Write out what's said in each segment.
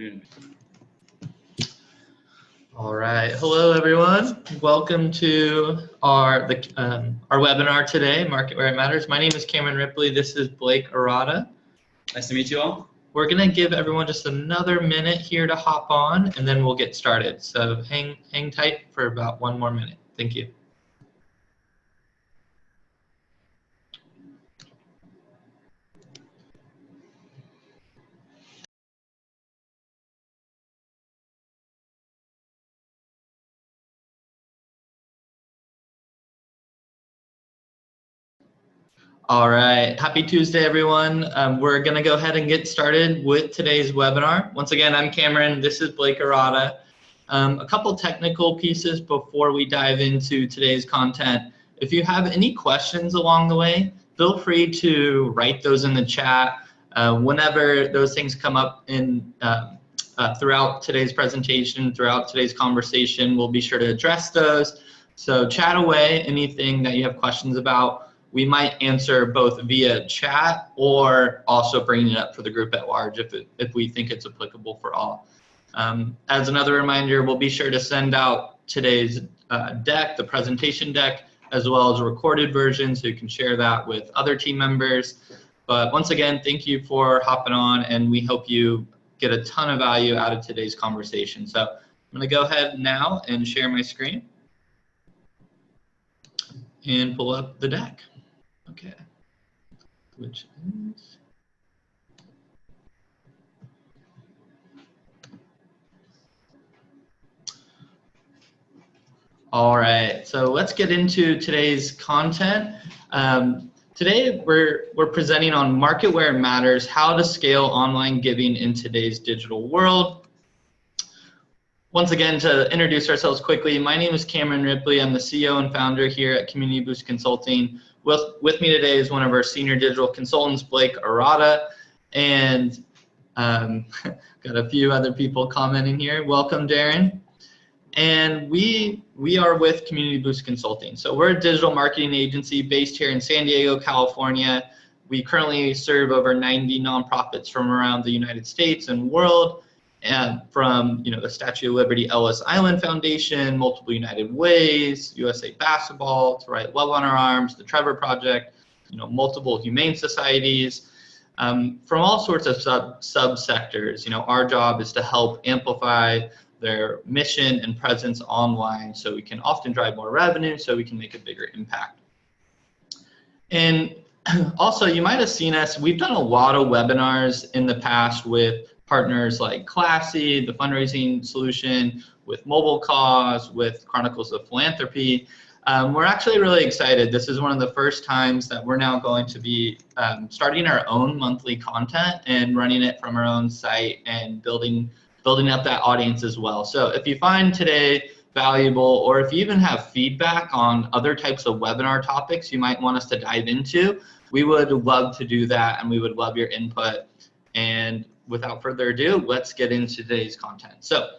afternoon. All right. Hello, everyone. Welcome to our webinar today, Market Where It Matters. My name is Cameron Ripley. This is Blake Arata. Nice to meet you all. We're going to give everyone just another minute here to hop on, and then we'll get started. So hang tight for about one more minute. Thank you. All right, happy Tuesday, everyone. We're going to go ahead and get started with today's webinar. Once again, I'm Cameron. This is Blake Arata. A couple technical pieces before we dive into today's content. If you have any questions along the way, feel free to write those in the chat. Whenever those things come up in throughout today's presentation, throughout today's conversation, we'll be sure to address those. So chat away anything that you have questions about. We might answer both via chat or also bringing it up for the group at large if we think it's applicable for all. As another reminder, we'll be sure to send out today's deck, the presentation deck, as well as a recorded version so you can share that with other team members. But once again, thank you for hopping on, and we hope you get a ton of value out of today's conversation. So I'm going to go ahead now and share my screen and pull up the deck. Okay, which is all right. So let's get into today's content. Today we're presenting on Market Where It Matters: How to Scale Online Giving in Today's Digital World. Once again, to introduce ourselves quickly, my name is Cameron Ripley. I'm the CEO and founder here at Community Boost Consulting. With me today is one of our senior digital consultants, Blake Arata, and got a few other people commenting here. Welcome, Darren. And we are with Community Boost Consulting. So we're a digital marketing agency based here in San Diego, California. We currently serve over 90 nonprofits from around the United States and world, and from the Statue of Liberty Ellis Island Foundation, Multiple United Ways, USA Basketball, To Write Love on Our Arms, the Trevor Project, multiple humane societies, from all sorts of subsectors. Our job is to help amplify their mission and presence online so we can often drive more revenue, so we can make a bigger impact. And also, you might have seen us, we've done a lot of webinars in the past with partners like Classy, the fundraising solution, with Mobile Cause, with Chronicles of Philanthropy. We're actually really excited. This is one of the first times that we're now going to be starting our own monthly content and running it from our own site and building up that audience as well. So if you find today valuable, or if you even have feedback on other types of webinar topics you might want us to dive into, we would love to do that, and we would love your input. And without further ado, let's get into today's content. So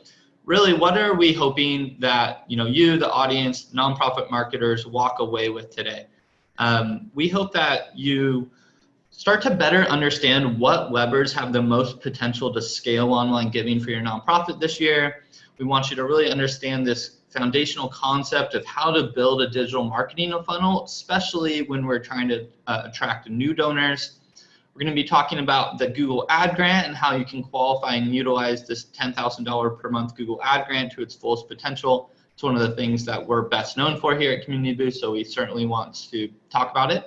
really, what are we hoping that you, the audience, nonprofit marketers, walk away with today? We hope that you start to better understand what levers have the most potential to scale online giving for your nonprofit this year. We want you to really understand this foundational concept of how to build a digital marketing funnel, especially when we're trying to attract new donors. We're going to be talking about the Google Ad Grant and how you can qualify and utilize this $10,000 per month Google Ad Grant to its fullest potential. It's one of the things that we're best known for here at Community Boost, so we certainly want to talk about it.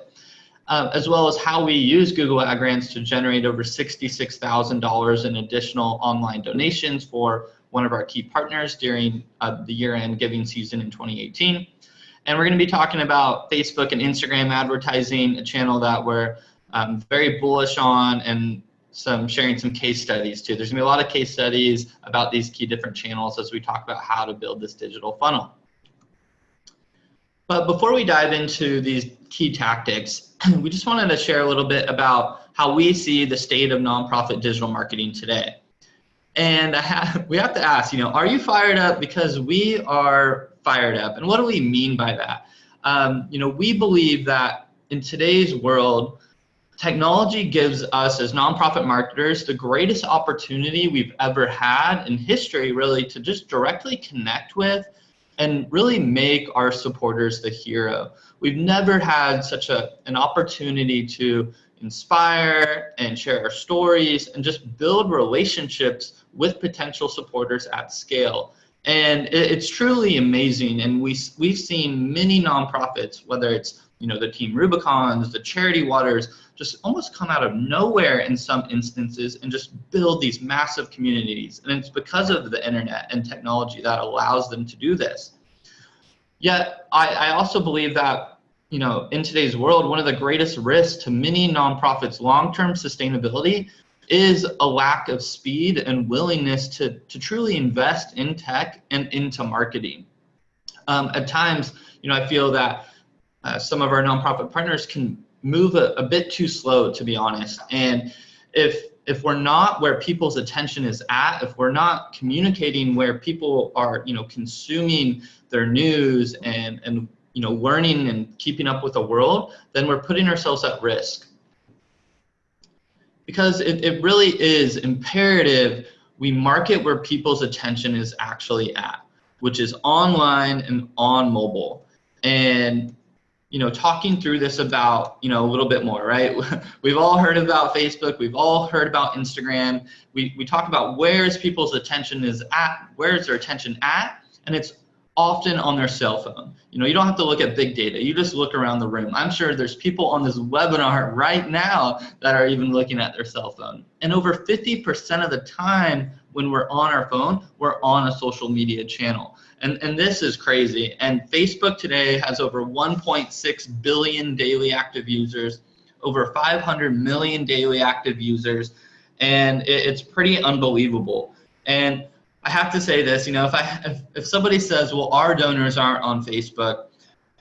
As well as how we use Google Ad Grants to generate over $66,000 in additional online donations for one of our key partners during the year-end giving season in 2018. And we're going to be talking about Facebook and Instagram advertising, a channel that we're very bullish on, and sharing some case studies too. There's gonna be a lot of case studies about these key different channels as we talk about how to build this digital funnel. But before we dive into these key tactics, we just wanted to share a little bit about how we see the state of nonprofit digital marketing today. And we have to ask, are you fired up? Because we are fired up. And what do we mean by that? We believe that in today's world, technology gives us as nonprofit marketers the greatest opportunity we've ever had in history, really, to just directly connect with and really make our supporters the hero. We've never had such an opportunity to inspire and share our stories and just build relationships with potential supporters at scale. And it's truly amazing. And we've seen many nonprofits, whether it's the Team Rubicons, the Charity Waters, just almost come out of nowhere in some instances and just build these massive communities. And it's because of the internet and technology that allows them to do this. Yet, I also believe that, in today's world, one of the greatest risks to many nonprofits' long-term sustainability is a lack of speed and willingness to truly invest in tech and into marketing. At times, I feel that some of our nonprofit partners can move a bit too slow, to be honest. And if we're not where people's attention is at, if we're not communicating where people are, consuming their news and learning and keeping up with the world, then we're putting ourselves at risk. Because it really is imperative we market where people's attention is actually at, which is online and on mobile. And talking through this about, a little bit more, right? We've all heard about Facebook. We've all heard about Instagram. We talk about where's people's attention is at, where's their attention at, and it's often on their cell phone. You don't have to look at big data. You just look around the room. I'm sure there's people on this webinar right now that are even looking at their cell phone. And over 50% of the time when we're on our phone, we're on a social media channel. And this is crazy. And Facebook today has over 1.6 billion daily active users, over 500 million daily active users, and it's pretty unbelievable. And I have to say this, if somebody says, well, our donors aren't on Facebook,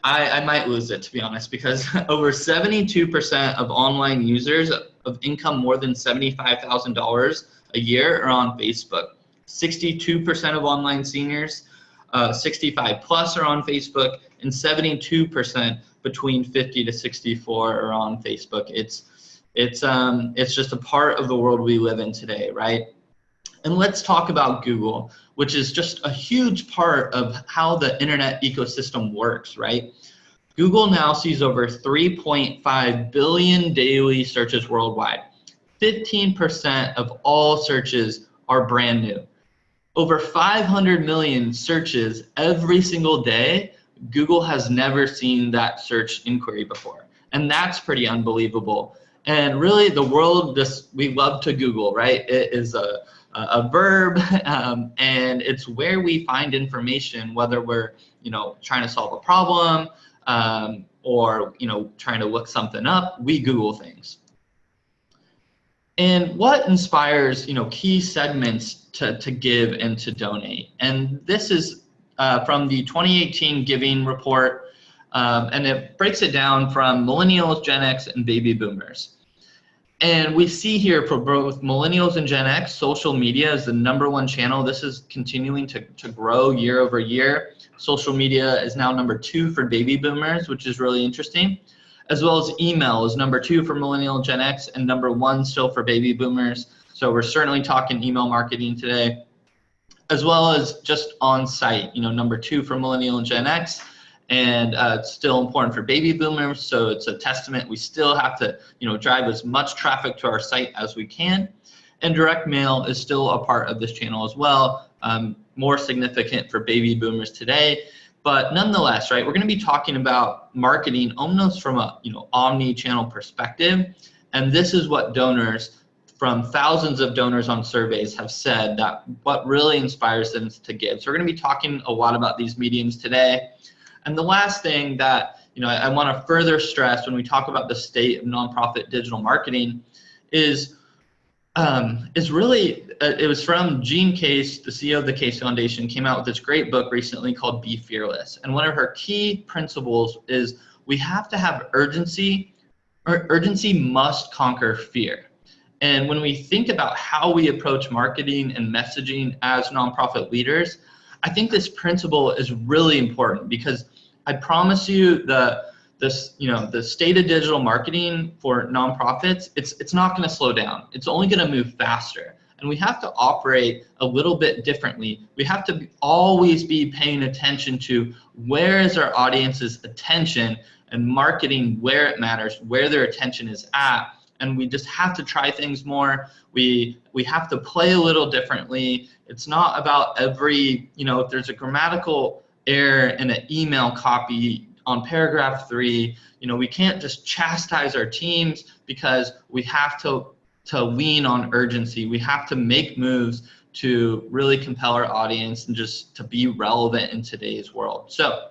I might lose it, to be honest, because over 72% of online users of income more than $75,000 a year are on Facebook. 62% of online seniors 65 plus are on Facebook, and 72% between 50 to 64 are on Facebook. It's just a part of the world we live in today, right? And let's talk about Google, which is just a huge part of how the internet ecosystem works, right? Google now sees over 3.5 billion daily searches worldwide. 15% of all searches are brand new. Over 500 million searches every single day. Google has never seen that search inquiry before. And that's pretty unbelievable. And really the world, we love to Google, right? It is a verb, and it's where we find information, whether we're trying to solve a problem or trying to look something up, we Google things. And what inspires key segments to give and to donate? And this is from the 2018 Giving Report, and it breaks it down from millennials, Gen X, and baby boomers. And we see here for both millennials and Gen X, social media is the #1 channel. This is continuing to grow year over year. Social media is now #2 for baby boomers, which is really interesting. As well as email is #2 for millennial Gen X and #1 still for baby boomers. So we're certainly talking email marketing today. As well as just on-site, #2 for millennial and Gen X, and it's still important for baby boomers. So it's a testament. We still have to drive as much traffic to our site as we can. And direct mail is still a part of this channel as well, more significant for baby boomers today. But nonetheless, right, we're going to be talking about marketing almost from a omni-channel perspective, and this is what donors from thousands of donors on surveys have said that what really inspires them to give. So we're going to be talking a lot about these mediums today. And the last thing that I want to further stress when we talk about the state of nonprofit digital marketing is really, it was from Jean Case, the CEO of the Case Foundation, came out with this great book recently called Be Fearless. And one of her key principles is we have to have urgency, or urgency must conquer fear. And when we think about how we approach marketing and messaging as nonprofit leaders, I think this principle is really important because I promise you the the state of digital marketing for nonprofits, it's not going to slow down. It's only going to move faster. And we have to operate a little bit differently. We have to always be paying attention to where is our audience's attention and marketing where it matters, where their attention is at. And we just have to try things more. We have to play a little differently. It's not about every, if there's a grammatical error in an email copy on paragraph 3, we can't just chastise our teams, because we have to lean on urgency. We have to make moves to really compel our audience and just to be relevant in today's world. So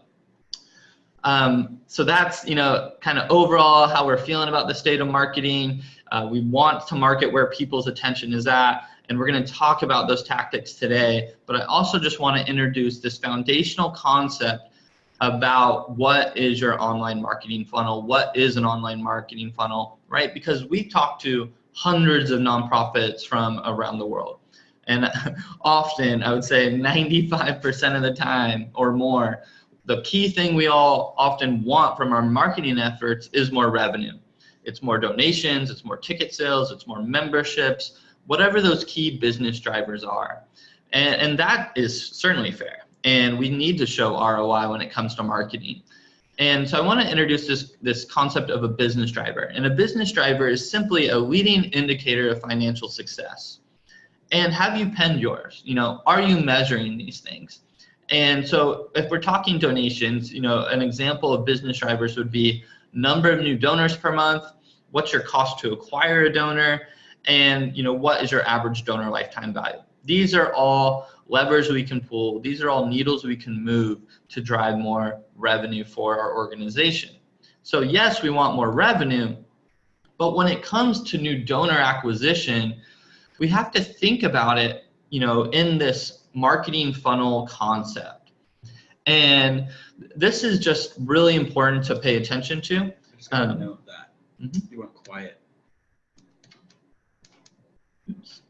that's, kind of overall how we're feeling about the state of marketing. We want to market where people's attention is at, and we're going to talk about those tactics today. But I also just want to introduce this foundational concept about what is your online marketing funnel, what is an online marketing funnel, right? Because we talk to hundreds of nonprofits from around the world. And often, I would say 95% of the time or more, the key thing we all often want from our marketing efforts is more revenue. It's more donations, it's more ticket sales, it's more memberships, whatever those key business drivers are. And that is certainly fair. And we need to show ROI when it comes to marketing. And so I want to introduce this concept of a business driver. And a business driver is simply a leading indicator of financial success. And have you penned yours? Are you measuring these things? And so if we're talking donations, an example of business drivers would be number of new donors per month, what's your cost to acquire a donor, and what is your average donor lifetime value. These are all levers we can pull. These are all needles we can move to drive more revenue for our organization. So yes, we want more revenue, but when it comes to new donor acquisition, we have to think about it, in this marketing funnel concept. And this is just really important to pay attention to. I just got to note that. You went quiet. Oops.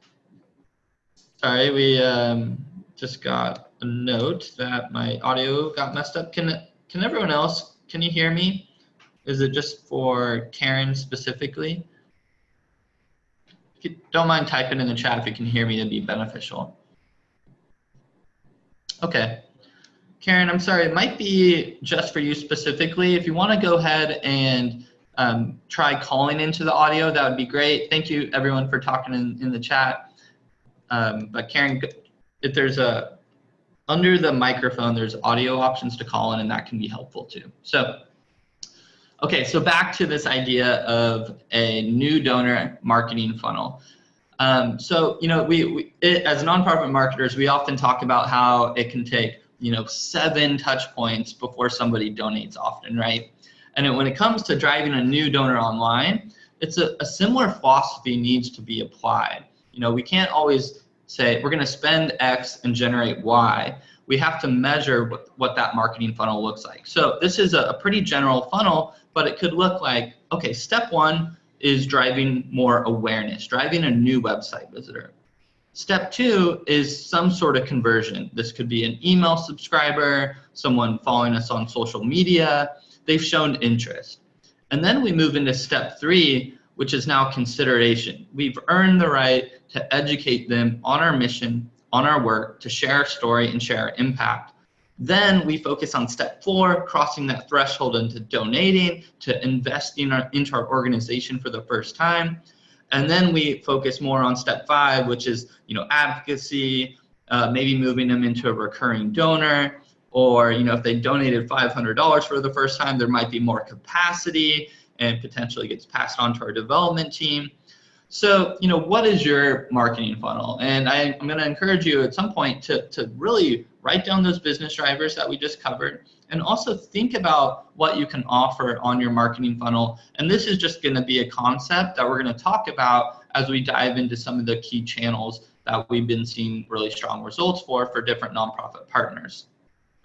Sorry, we just got a note that my audio got messed up. Can everyone else, can you hear me? Is it just for Karen specifically? If you don't mind typing in the chat if you can hear me, it'd be beneficial. Okay. Karen, I'm sorry, it might be just for you specifically. If you want to go ahead and try calling into the audio, that would be great. Thank you everyone for talking in the chat. But Karen, if there's under the microphone, there's audio options to call in, and that can be helpful too. So, okay, so back to this idea of a new donor marketing funnel. So, as nonprofit marketers, we often talk about how it can take, 7 touch points before somebody donates often, right? And when it comes to driving a new donor online, it's a similar philosophy needs to be applied. We can't always say we're going to spend X and generate Y. We have to measure what that marketing funnel looks like. So this is a pretty general funnel, but it could look like, okay, step 1 is driving more awareness, driving a new website visitor. Step 2 is some sort of conversion. This could be an email subscriber, someone following us on social media. They've shown interest. And then we move into step 3, which is now consideration. We've earned the right to educate them on our mission, on our work, to share our story and share our impact. Then we focus on step 4, crossing that threshold into donating, to investing into our organization for the first time. And then we focus more on step 5, which is advocacy, maybe moving them into a recurring donor, or if they donated $500 for the first time, there might be more capacity and potentially gets passed on to our development team. So, what is your marketing funnel? And I'm going to encourage you at some point to really write down those business drivers that we just covered, and also think about what you can offer on your marketing funnel. And this is just going to be a concept that we're going to talk about as we dive into some of the key channels that we've been seeing really strong results for different nonprofit partners.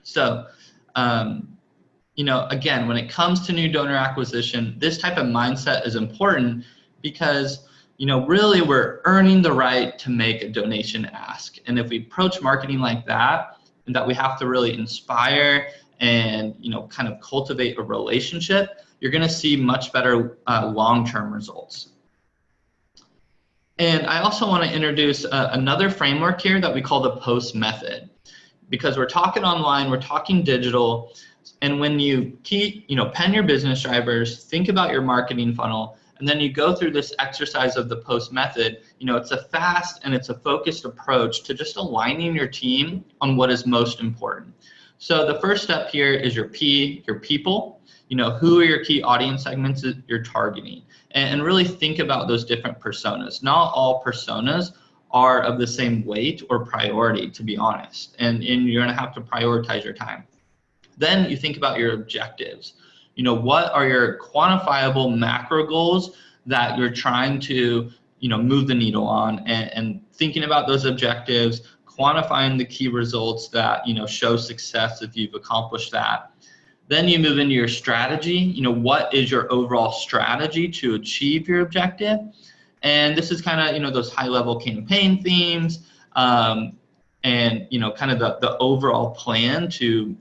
So, again, when it comes to new donor acquisition, this type of mindset is important because, really we're earning the right to make a donation ask. And if we approach marketing like that, and that we have to really inspire and kind of cultivate a relationship, you're going to see much better long-term results. And I also want to introduce another framework here that we call the POST method, because we're talking online, we're talking digital, and when you pen your business drivers, think about your marketing funnel, and then you go through this exercise of the POST method, it's a fast and it's a focused approach to just aligning your team on what is most important. So the first step here is your P, your people. Who are your key audience segments that you're targeting? And really think about those different personas. Not all personas are of the same weight or priority, to be honest. And you're gonna have to prioritize your time. Then you think about your objectives. What are your quantifiable macro goals that you're trying to, move the needle on, and thinking about those objectives, quantifying the key results that, show success if you've accomplished that. Then you move into your strategy. What is your overall strategy to achieve your objective? And this is kind of, those high-level campaign themes, and, kind of the overall plan to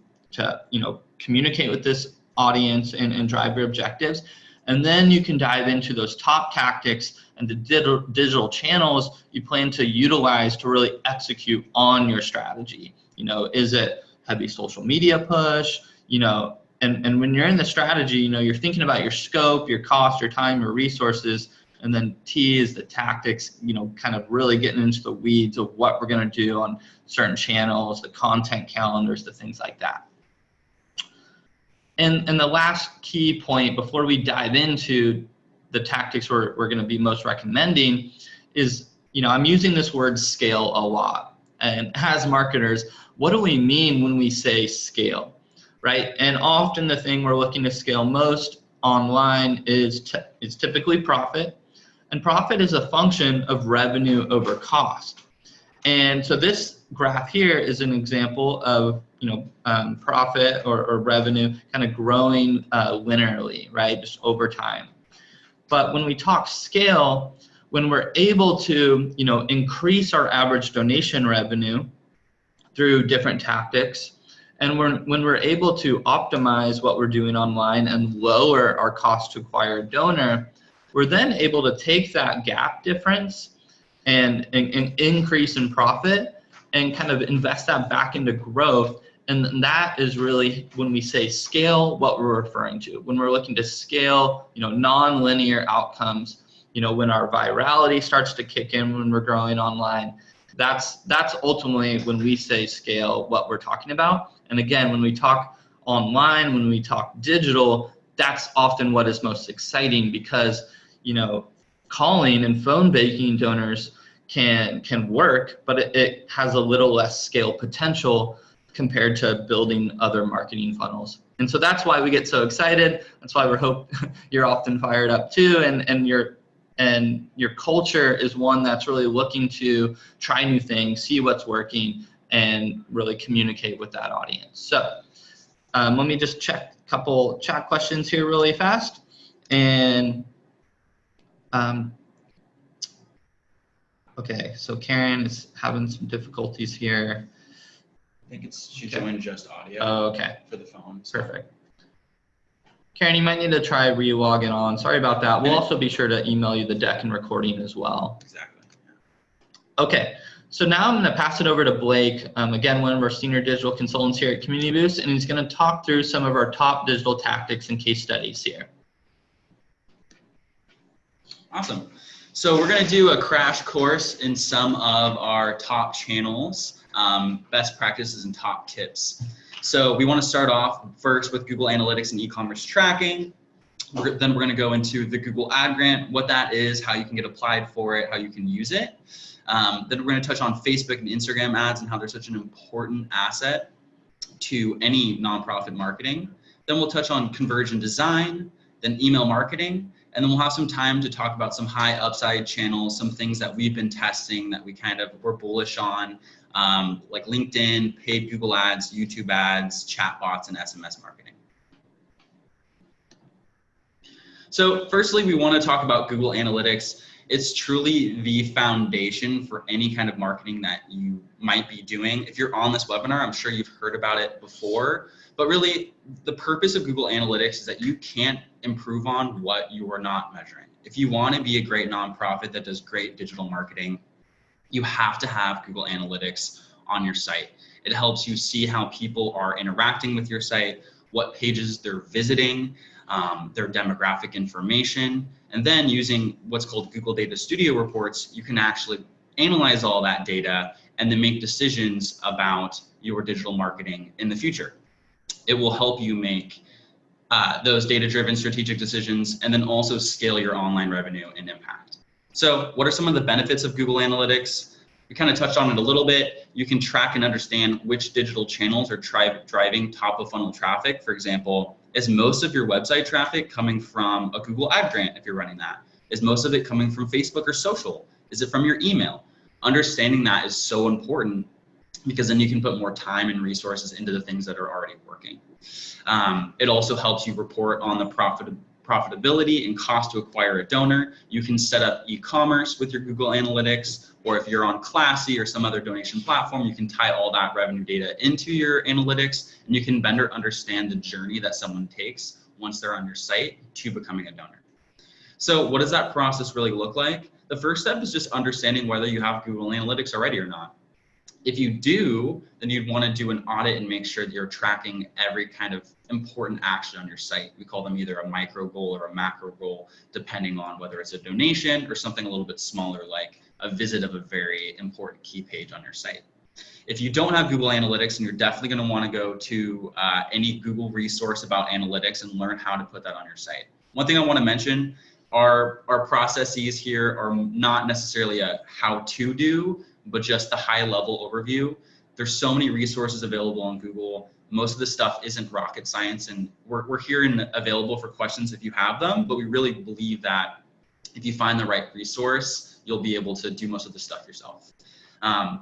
communicate with this audience and drive your objectives. And then you can dive into those top tactics and the digital channels you plan to utilize to really execute on your strategy. Is it heavy social media push? And when you're in the strategy, you're thinking about your scope, your cost, your time, your resources. And then T is the tactics, kind of really getting into the weeds of what we're going to do on certain channels, the content calendars, the things like that. And the last key point before we dive into the tactics we're going to be most recommending is, I'm using this word scale a lot. And as marketers, what do we mean when we say scale, right? And often the thing we're looking to scale most online is typically profit. And profit is a function of revenue over cost. And so this graph here is an example of profit or revenue kind of growing linearly, right, just over time. But when we talk scale, when we're able to increase our average donation revenue through different tactics, and when we're able to optimize what we're doing online and lower our cost to acquire a donor, we're then able to take that gap difference and increase in profit and kind of invest that back into growth. And that is really, when we say scale, what we're referring to. When we're looking to scale, non-linear outcomes, when our virality starts to kick in when we're growing online, that's ultimately when we say scale what we're talking about. And again, when we talk online, when we talk digital, that's often what is most exciting, because calling and phone banking donors can work, but it has a little less scale potential compared to building other marketing funnels. And so that's why we get so excited. That's why we hope you're often fired up too, and your culture is one that's really looking to try new things, see what's working, and really communicate with that audience. So let me just check a couple chat questions here really fast. And okay, so Karen is having some difficulties here. I think she's showing just audio. Oh, okay. For the phone. So. Perfect. Karen, you might need to try re-logging on. Sorry about that. We'll also be sure to email you the deck and recording as well. Exactly. Yeah. Okay, so now I'm going to pass it over to Blake, again, one of our senior digital consultants here at Community Boost, and he's going to talk through some of our top digital tactics and case studies here. Awesome. So we're going to do a crash course in some of our top channels, best practices and top tips. So we want to start off first with Google Analytics and e-commerce tracking. Then we're going to go into the Google Ad Grant, what that is, how you can get applied for it, how you can use it. Then we're going to touch on Facebook and Instagram ads and how they're such an important asset to any nonprofit marketing. Then we'll touch on conversion design, then email marketing, and then we'll have some time to talk about some high upside channels, some things that we've been testing that we kind of were bullish on, like LinkedIn, paid Google ads, YouTube ads, chatbots, and SMS marketing. So firstly, we want to talk about Google Analytics. It's truly the foundation for any kind of marketing that you might be doing. If you're on this webinar, I'm sure you've heard about it before, But really, the purpose of Google Analytics is that you can't improve on what you are not measuring. If you want to be a great nonprofit that does great digital marketing, you have to have Google Analytics on your site. It helps you see how people are interacting with your site, what pages they're visiting, their demographic information, and then using what's called Google Data Studio reports, you can actually analyze all that data and then make decisions about your digital marketing in the future. It will help you make those data-driven strategic decisions and then also scale your online revenue and impact. So what are some of the benefits of Google Analytics? We kind of touched on it a little bit. You can track and understand which digital channels are driving top of funnel traffic. For example, is most of your website traffic coming from a Google ad grant if you're running that? Is most of it coming from Facebook or social? Is it from your email? Understanding that is so important because then you can put more time and resources into the things that are already working. It also helps you report on the profitability and cost to acquire a donor. You can set up e-commerce with your Google Analytics, or if you're on Classy or some other donation platform, you can tie all that revenue data into your analytics, and you can better understand the journey that someone takes once they're on your site to becoming a donor. So what does that process really look like? The first step is just understanding whether you have Google Analytics already or not. If you do, then you'd want to do an audit and make sure that you're tracking every kind of important action on your site. We call them either a micro goal or a macro goal, depending on whether it's a donation or something a little bit smaller like a visit of a very important key page on your site. If you don't have Google Analytics, then you're definitely going to want to go to any Google resource about analytics and learn how to put that on your site. One thing I want to mention, our processes here are not necessarily a how-to do, but just the high level overview. There's so many resources available on Google. Most of the stuff isn't rocket science, and we're here and available for questions if you have them, but we really believe that if you find the right resource, you'll be able to do most of the stuff yourself.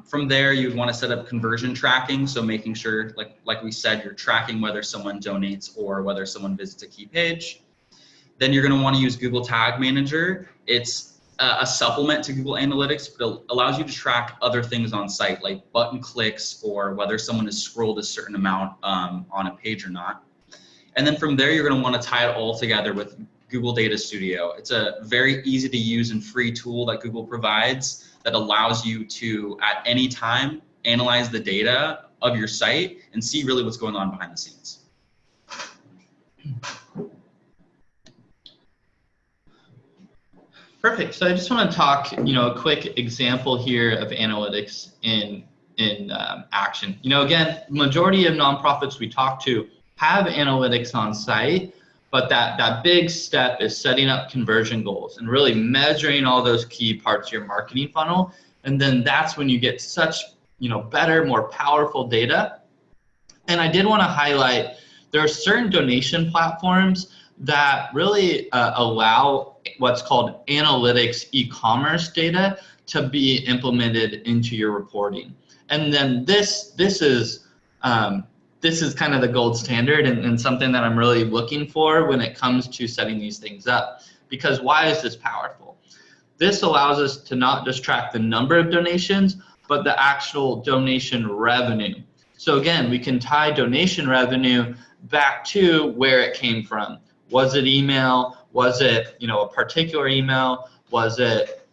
From there, you'd want to set up conversion tracking. So making sure, like we said, you're tracking whether someone donates or whether someone visits a key page. Then you're going to want to use Google Tag Manager. It's a supplement to Google Analytics, but it allows you to track other things on site, like button clicks or whether someone has scrolled a certain amount on a page or not. And then from there, you're going to want to tie it all together with Google Data Studio. It's a very easy to use and free tool that Google provides that allows you to, at any time, analyze the data of your site and see really what's going on behind the scenes. Perfect. So I just want to talk, a quick example here of analytics in action. Again, majority of nonprofits we talk to have analytics on site, but that big step is setting up conversion goals and really measuring all those key parts of your marketing funnel. And then that's when you get such, better, more powerful data. And I did want to highlight, there are certain donation platforms that really allow what's called analytics e-commerce data to be implemented into your reporting. And then this is kind of the gold standard and something that I'm really looking for when it comes to setting these things up. Because why is this powerful? This allows us to not just track the number of donations, but the actual donation revenue. So again, we can tie donation revenue back to where it came from. Was it email? Was it, a particular email? Was it,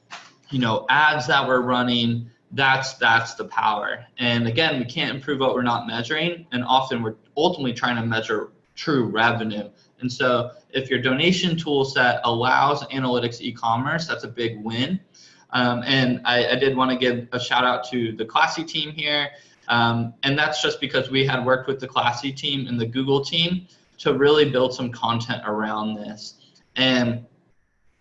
ads that we're running? That's the power. And again, we can't improve what we're not measuring. And often we're ultimately trying to measure true revenue. And so if your donation tool set allows analytics e-commerce, that's a big win. And I did want to give a shout out to the Classy team here. And that's just because we had worked with the Classy team and the Google team to really build some content around this. And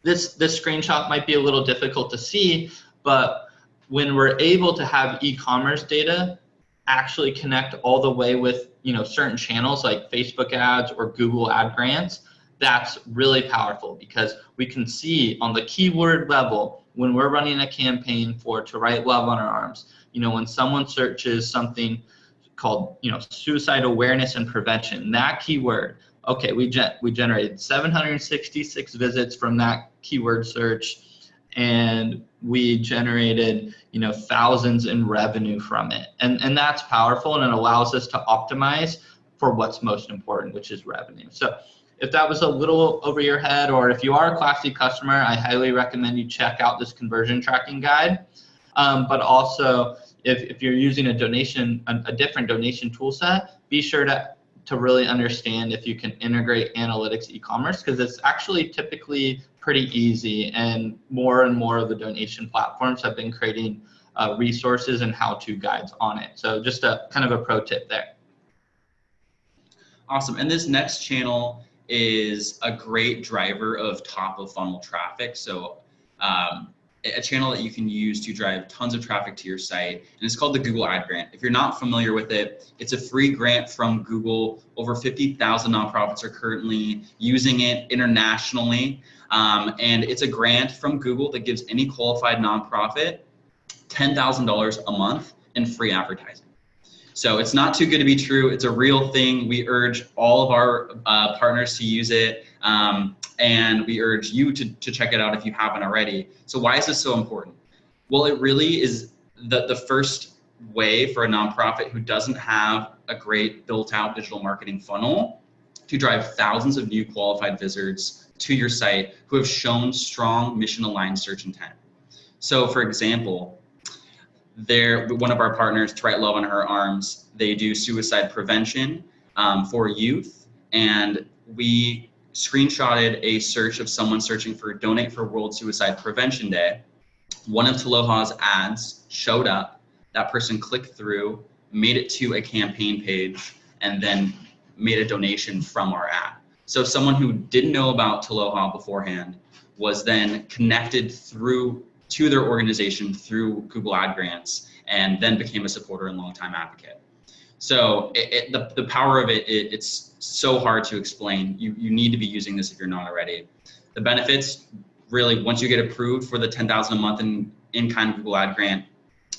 this screenshot might be a little difficult to see, but when we're able to have e-commerce data actually connect all the way with certain channels like Facebook ads or Google ad grants, that's really powerful because we can see on the keyword level when we're running a campaign for To Write Love on Our Arms, when someone searches something called suicide awareness and prevention, that keyword, okay, we generated 766 visits from that keyword search, and we generated thousands in revenue from it, and that's powerful, and it allows us to optimize for what's most important, which is revenue. So if that was a little over your head, or if you are a Class C customer, I highly recommend you check out this conversion tracking guide. But also, if you're using a different donation tool set, be sure to really understand if you can integrate analytics e-commerce, because it's actually typically pretty easy, and more of the donation platforms have been creating resources and how-to guides on it. So just a kind of a pro tip there. Awesome. And this next channel is a great driver of top of funnel traffic. So a channel that you can use to drive tons of traffic to your site, and it's called the Google Ad Grant. If you're not familiar with it, it's a free grant from Google. Over 50,000 nonprofits are currently using it internationally. And it's a grant from Google that gives any qualified nonprofit $10,000 a month in free advertising. So it's not too good to be true. It's a real thing. We urge all of our partners to use it. And we urge you to check it out if you haven't already. So why is this so important? Well, it really is the first way for a nonprofit who doesn't have a great built out digital marketing funnel to drive thousands of new qualified visitors to your site who have shown strong mission aligned search intent. So for example, one of our partners, To Write Love on Her Arms, they do suicide prevention for youth, and we screenshotted a search of someone searching for Donate for World Suicide Prevention Day. One of Taloha's ads showed up, that person clicked through, made it to a campaign page, and then made a donation from our ad. So someone who didn't know about Taloha beforehand was then connected to their organization through Google Ad Grants, and then became a supporter and longtime advocate. So the power of it's so hard to explain. You need to be using this if you're not already. The benefits, really, once you get approved for the $10,000 a month in-kind Google Ad Grant,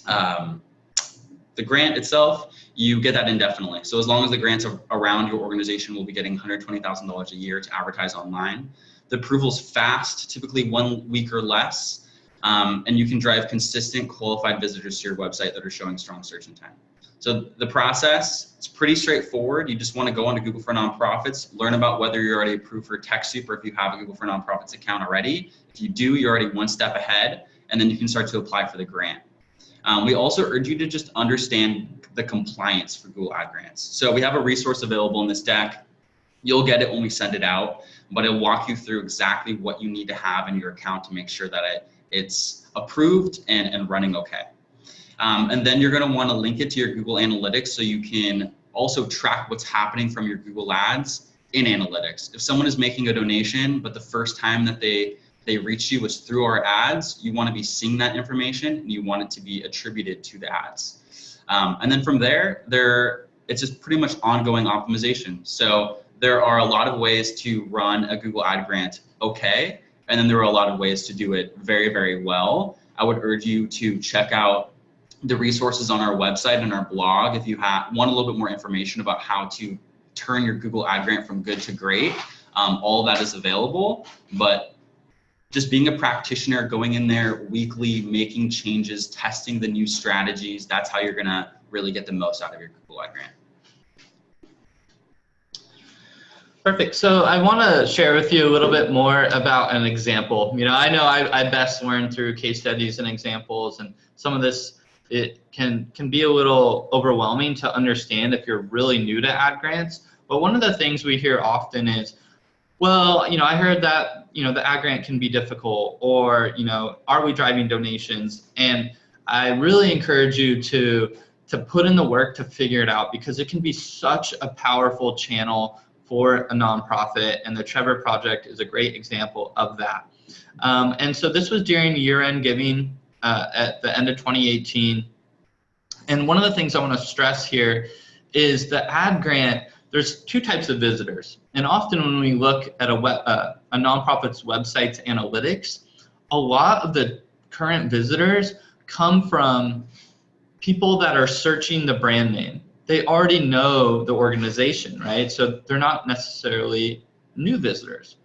the grant itself, you get that indefinitely. So as long as the grants are around your organization, will be getting $120,000 a year to advertise online. The approval's fast, typically 1 week or less, and you can drive consistent qualified visitors to your website that are showing strong search intent. So the process, it's pretty straightforward. You just want to go onto Google for Nonprofits, learn about whether you're already approved for TechSoup or if you have a Google for Nonprofits account already. If you do, you're already one step ahead, and then you can start to apply for the grant. We also urge you to just understand the compliance for Google Ad Grants. So we have a resource available in this deck. You'll get it when we send it out, but it'll walk you through exactly what you need to have in your account to make sure that it's approved and running okay. And then you're going to want to link it to your Google Analytics so you can also track what's happening from your Google Ads in Analytics. If someone is making a donation, but the first time that they reached you was through our ads, you want to be seeing that information and you want it to be attributed to the ads. And then from there, it's just pretty much ongoing optimization. So there are a lot of ways to run a Google Ad Grant okay, and then there are a lot of ways to do it very, very well. I would urge you to check out the resources on our website and our blog if you want a little bit more information about how to turn your Google Ad Grant from good to great. All of that is available, but just being a practitioner, going in there weekly, making changes, testing the new strategies, that's how you're gonna really get the most out of your Google Ad Grant. Perfect. So I want to share with you a little bit more about an example. You know I best learn through case studies and examples, and some of this, it can be a little overwhelming to understand if you're really new to ad grants. But one of the things we hear often is, well, I heard that, the ad grant can be difficult, or, are we driving donations? And I really encourage you to put in the work to figure it out, because it can be such a powerful channel for a nonprofit, and the Trevor Project is a great example of that. And so this was during year-end giving at the end of 2018. And one of the things I want to stress here is the ad grant, there's two types of visitors. And often when we look at a nonprofit's website's analytics, a lot of the current visitors come from people that are searching the brand name. They already know the organization, right? So they're not necessarily new visitors.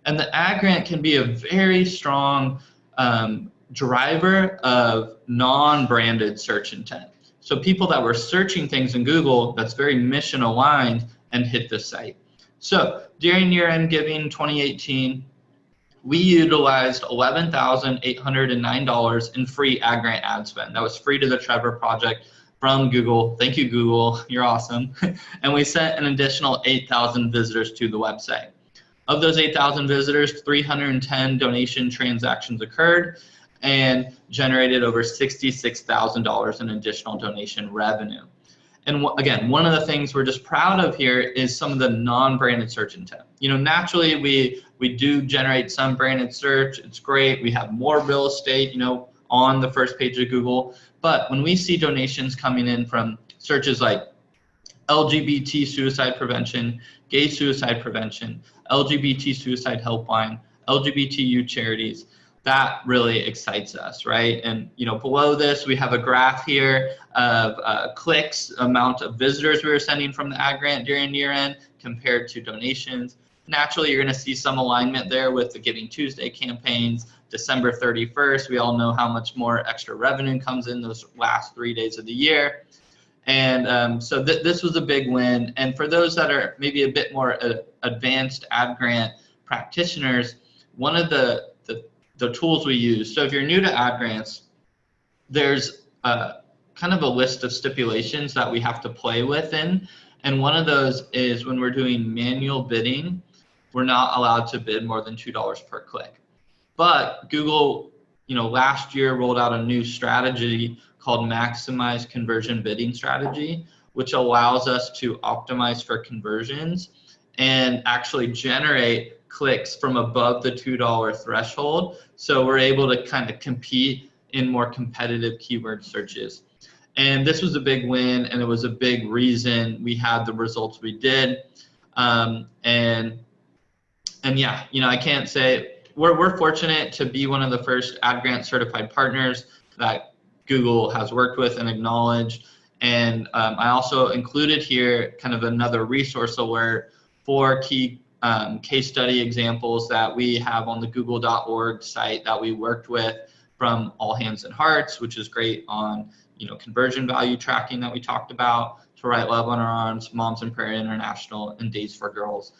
And the ad grant can be a very strong driver of non-branded search intent. So people that were searching things in Google that's very mission aligned, and hit the site. So during year-end giving 2018, we utilized $11,809 in free ad grant ad spend. That was free to the Trevor project from Google. Thank you, Google. You're awesome. And we sent an additional 8,000 visitors to the website. Of those 8,000 visitors, 310 donation transactions occurred and generated over $66,000 in additional donation revenue. And again, one of the things we're just proud of here is some of the non-branded search intent. You know, naturally we do generate some branded search. It's great. We have more real estate, you know, on the first page of Google. But when we see donations coming in from searches like LGBT suicide prevention, gay suicide prevention, LGBT suicide helpline, LGBT youth charities, that really excites us, right? And you know, below this we have a graph here of clicks, amount of visitors we were sending from the ad grant during year end compared to donations. Naturally, you're going to see some alignment there with the Giving Tuesday campaigns. December 31st, we all know how much more extra revenue comes in those last 3 days of the year. And so this was a big win. And for those that are maybe a bit more advanced ad grant practitioners, one of the tools we use. So if you're new to ad grants, there's kind of a list of stipulations that we have to play within. And one of those is when we're doing manual bidding, we're not allowed to bid more than $2 per click. But Google, you know, last year rolled out a new strategy called Maximize Conversion Bidding Strategy, which allows us to optimize for conversions and actually generate clicks from above the $2 threshold. So we're able to kind of compete in more competitive keyword searches. And this was a big win, and it was a big reason we had the results we did. And yeah, you know, I can't say, we're fortunate to be one of the first ad grant certified partners that Google has worked with and acknowledged. And I also included here kind of another resource alert for key case study examples that we have on the google.org site that we worked with, from All Hands and Hearts, which is great on, you know, conversion value tracking that we talked about, to Write Love on Our Arms, Moms in Prayer International, and Days for Girls.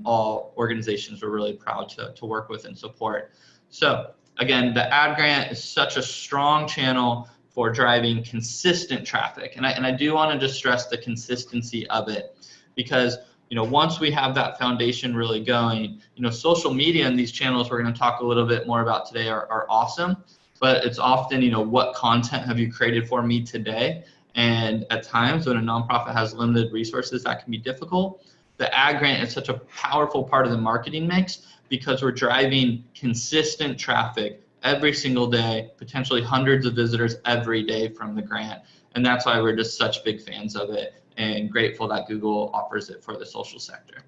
All organizations we're really proud to work with and support. So again, the ad grant is such a strong channel for driving consistent traffic. And I do want to just stress the consistency of it, because you know, once we have that foundation really going, you know, social media and these channels we're going to talk a little bit more about today are awesome, but it's often, you know, what content have you created for me today? And at times when a nonprofit has limited resources, that can be difficult. The ad grant is such a powerful part of the marketing mix because we're driving consistent traffic every single day, potentially hundreds of visitors every day from the grant. And that's why we're just such big fans of it and grateful that Google offers it for the social sector.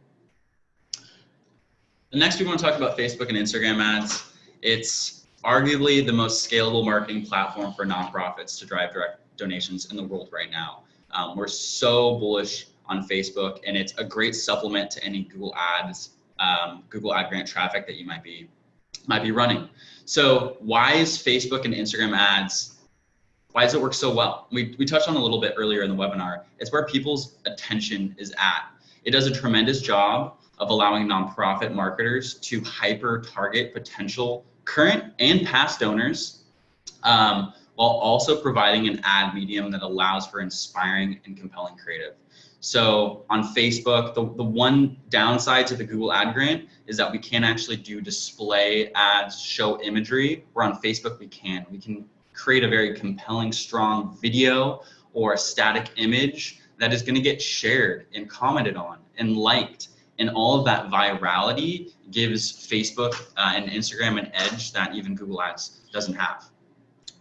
Next, we want to talk about Facebook and Instagram ads. It's arguably the most scalable marketing platform for nonprofits to drive direct donations in the world right now. We're so bullish on Facebook, and it's a great supplement to any Google ads, Google ad grant traffic that you might be running. So why is Facebook and Instagram ads, why does it work so well? We touched on a little bit earlier in the webinar. It's where people's attention is at. It does a tremendous job of allowing nonprofit marketers to hyper target potential current and past donors, while also providing an ad medium that allows for inspiring and compelling creative. So on Facebook, the one downside to the Google ad grant is that we can't actually do display ads, show imagery, where on Facebook we can create a very compelling, strong video or a static image that is going to get shared and commented on and liked. And all of that virality gives Facebook and Instagram an edge that even Google Ads doesn't have.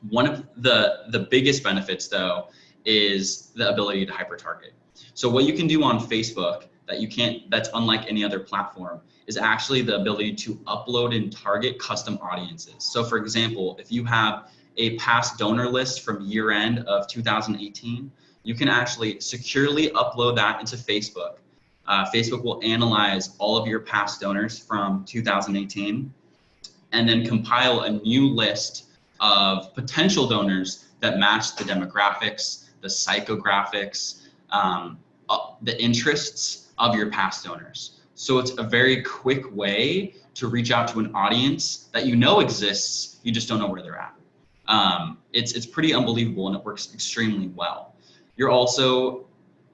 One of the biggest benefits, though, is the ability to hyper-target. So what you can do on Facebook that you can't, that's unlike any other platform, is actually the ability to upload and target custom audiences. So for example, if you have a past donor list from year end of 2018, you can actually securely upload that into Facebook. Facebook will analyze all of your past donors from 2018 and then compile a new list of potential donors that match the demographics, the psychographics, the interests of your past donors. So it's a very quick way to reach out to an audience that you know exists, you just don't know where they're at. It's pretty unbelievable, and it works extremely well. You're also,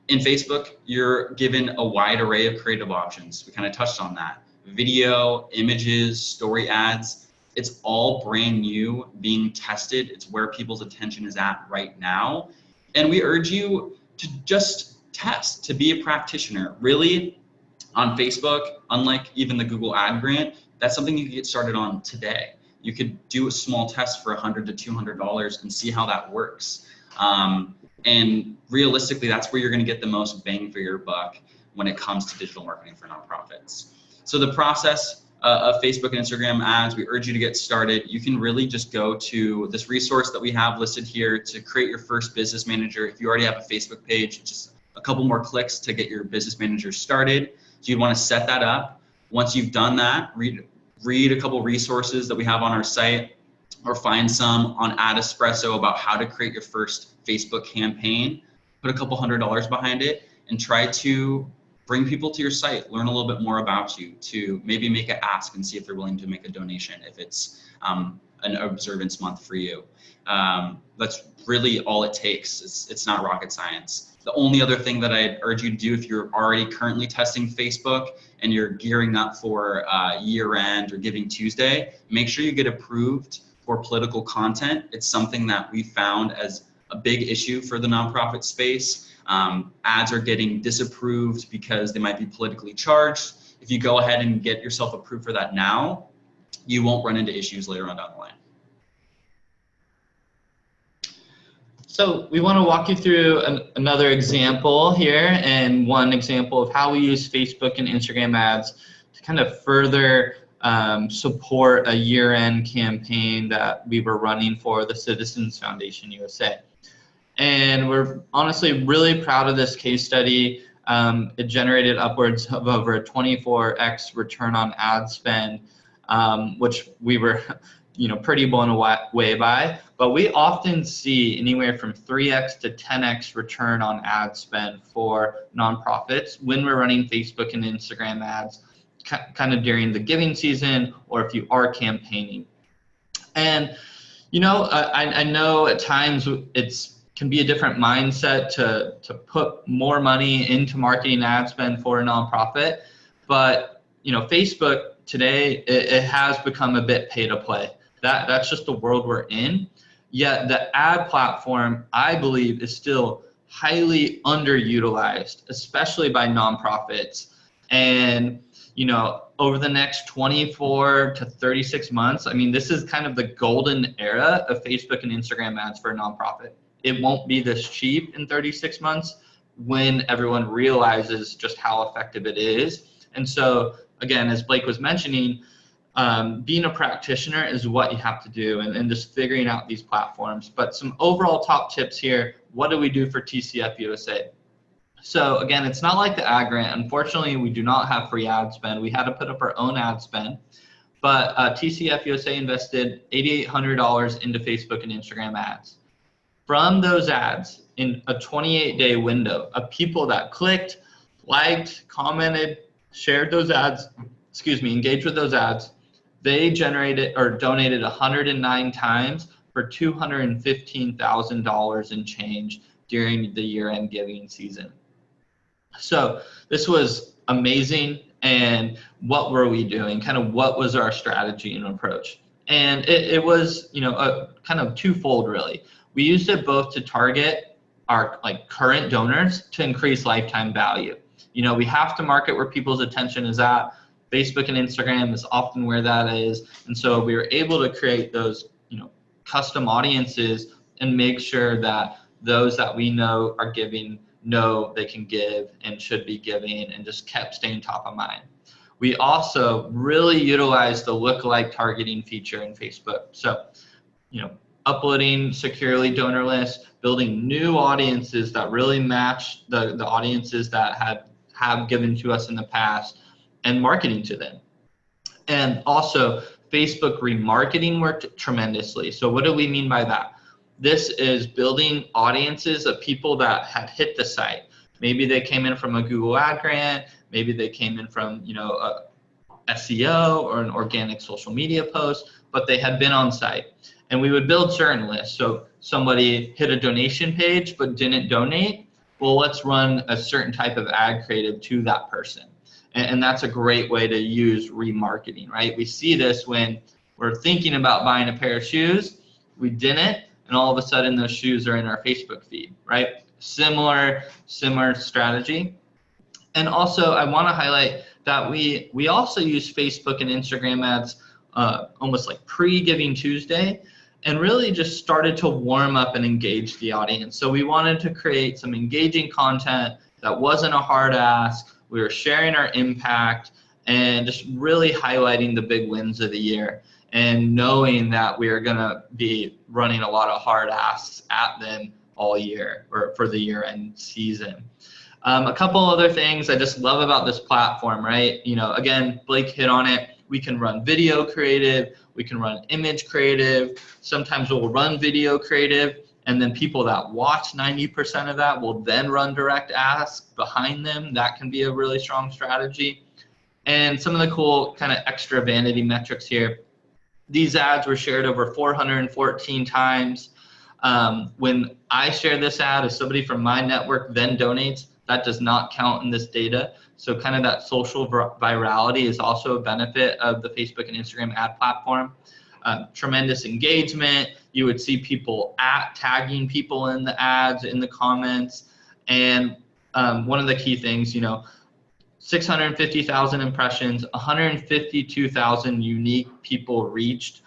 in Facebook, you're given a wide array of creative options. We kind of touched on that. Video, images, story ads, it's all brand new, being tested. It's where people's attention is at right now. And we urge you to just test, to be a practitioner. Really, on Facebook, unlike even the Google ad grant, that's something you can get started on today. You could do a small test for $100 to $200 and see how that works. And realistically, that's where you're going to get the most bang for your buck when it comes to digital marketing for nonprofits. So the process of Facebook and Instagram ads, we urge you to get started. You can really just go to this resource that we have listed here to create your first business manager. If you already have a Facebook page, it's just a couple more clicks to get your business manager started. So you want to set that up. Once you've done that, read a couple resources that we have on our site, or find some on Ad Espresso about how to create your first Facebook campaign. Put a couple $100s behind it and try to bring people to your site, learn a little bit more about you, to maybe make an ask and see if they're willing to make a donation if it's an observance month for you. That's really all it takes. It's not rocket science. The only other thing that I'd urge you to do if you're already currently testing Facebook and you're gearing up for year end or Giving Tuesday, make sure you get approved for political content. It's something that we found as a big issue for the nonprofit space. Ads are getting disapproved because they might be politically charged. If you go ahead and get yourself approved for that now, you won't run into issues later on down the line. So we want to walk you through another example here, and one example of how we use Facebook and Instagram ads to kind of further support a year-end campaign that we were running for the Citizens Foundation USA. And we're honestly really proud of this case study. It generated upwards of over a 24x return on ad spend, which we were pretty blown away by. But we often see anywhere from 3x to 10x return on ad spend for nonprofits when we're running Facebook and Instagram ads, kind of during the giving season, or if you are campaigning. And I know at times it can be a different mindset to put more money into marketing ad spend for a nonprofit, but Facebook today, it has become a bit pay to play. That's just the world we're in. Yet the ad platform, I believe, is still highly underutilized, especially by nonprofits. And over the next 24 to 36 months, I mean, this is kind of the golden era of Facebook and Instagram ads for a nonprofit. It won't be this cheap in 36 months when everyone realizes just how effective it is. And so, again, as Blake was mentioning, being a practitioner is what you have to do, and just figuring out these platforms. But some overall top tips here. What do we do for TCF USA? So again, it's not like the ad grant. Unfortunately, we do not have free ad spend. We had to put up our own ad spend. But TCF USA invested $8,800 into Facebook and Instagram ads. From those ads, in a 28-day window, of people that clicked, liked, commented, shared those ads, engaged with those ads, they generated or donated 109 times for $215,000 in change during the year-end giving season. So this was amazing. And what were we doing? Kind of what was our strategy and approach? And it was, a kind of twofold, really. We used it both to target our current donors to increase lifetime value. We have to market where people's attention is at. Facebook and Instagram is often where that is. And so we were able to create those, custom audiences and make sure that those that we know are giving know they can give and should be giving, and just kept staying top of mind. We also really utilized the lookalike targeting feature in Facebook. So, uploading securely donor lists, building new audiences that really match the audiences that have given to us in the past, and marketing to them. And also, Facebook remarketing worked tremendously. So what do we mean by that? This is building audiences of people that had hit the site, Maybe they came in from a Google ad grant. Maybe they came in from, a SEO or an organic social media post, but they had been on site. And we would build certain lists. So somebody hit a donation page but didn't donate. Well, let's run a certain type of ad creative to that person. And that's a great way to use remarketing, right? We see this when we're thinking about buying a pair of shoes, we didn't, and all of a sudden those shoes are in our Facebook feed, right? Similar strategy. And also I want to highlight that we also use Facebook and Instagram ads almost like pre-Giving Tuesday, and really just started to warm up and engage the audience. So we wanted to create some engaging content that wasn't a hard ask. We were sharing our impact and just really highlighting the big wins of the year, and knowing that we are going to be running a lot of hard asks at them all year, or for the year-end season. A couple other things I just love about this platform, right? Again, Blake hit on it. We can run video creative. We can run image creative. Sometimes we'll run video creative, and then people that watch 90% of that will then run direct ask behind them. That can be a really strong strategy. And some of the cool kind of extra vanity metrics here. These ads were shared over 414 times. When I share this ad, if somebody from my network then donates, that does not count in this data. So kind of that social virality is also a benefit of the Facebook and Instagram ad platform. Tremendous engagement. You would see people tagging people in the ads, in the comments. And one of the key things, 650,000 impressions, 152,000 unique people reached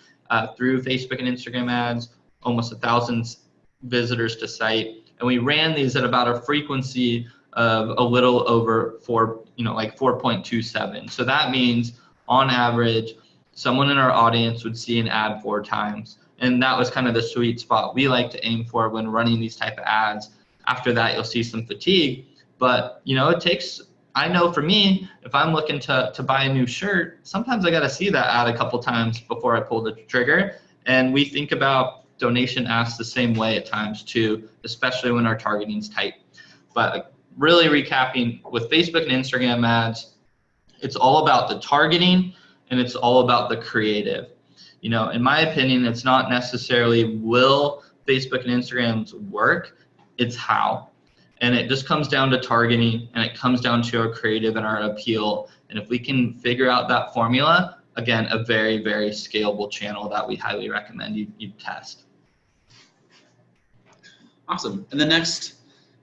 through Facebook and Instagram ads, almost 1,000 visitors to site. And we ran these at about a frequency of a little over 4.27. So that means on average, someone in our audience would see an ad 4 times. And that was kind of the sweet spot we like to aim for when running these type of ads. After that, you'll see some fatigue. But, it takes, I know for me, if I'm looking to buy a new shirt, sometimes I got to see that ad a couple times before I pull the trigger. And we think about donation asks the same way at times too, especially when our targeting is tight. But really recapping, with Facebook and Instagram ads, it's all about the targeting and it's all about the creative. In my opinion, it's not necessarily will Facebook and Instagrams work, it's how. And it just comes down to targeting, and it comes down to our creative and our appeal. And if we can figure out that formula, again, a very, very scalable channel that we highly recommend you test. Awesome. And the next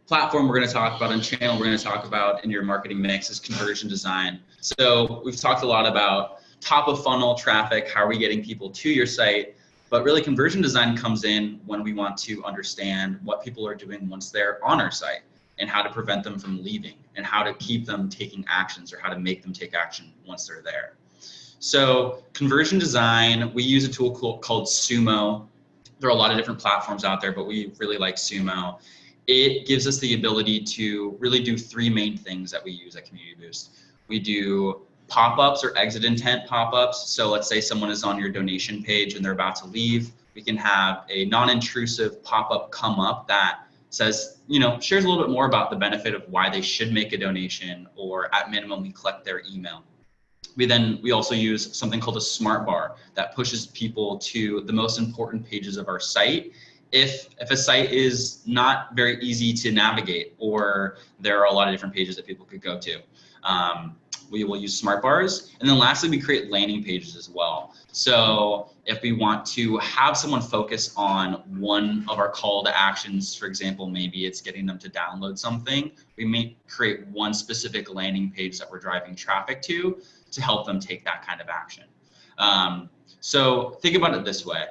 platform we're going to talk about, and channel we're going to talk about in your marketing mix, is conversion design. So we've talked a lot about top of funnel traffic, how are we getting people to your site, but really conversion design comes in when we want to understand what people are doing once they're on our site, and how to prevent them from leaving, and how to keep them taking actions, or how to make them take action once they're there. So conversion design, we use a tool called Sumo. There are a lot of different platforms out there, but we really like Sumo. It gives us the ability to really do 3 main things that we use at Community Boost. We do pop-ups or exit intent pop-ups. So let's say someone is on your donation page and they're about to leave. We can have a non-intrusive pop-up come up that says, shares a little bit more about the benefit of why they should make a donation, or at minimum, we collect their email. We also use something called a smart bar that pushes people to the most important pages of our site. If a site is not very easy to navigate, or there are a lot of different pages that people could go to, we will use smart bars. And then lastly, we create landing pages as well. So if we want to have someone focus on one of our call to actions, for example, maybe it's getting them to download something, we may create one specific landing page that we're driving traffic to help them take that kind of action. So think about it this way.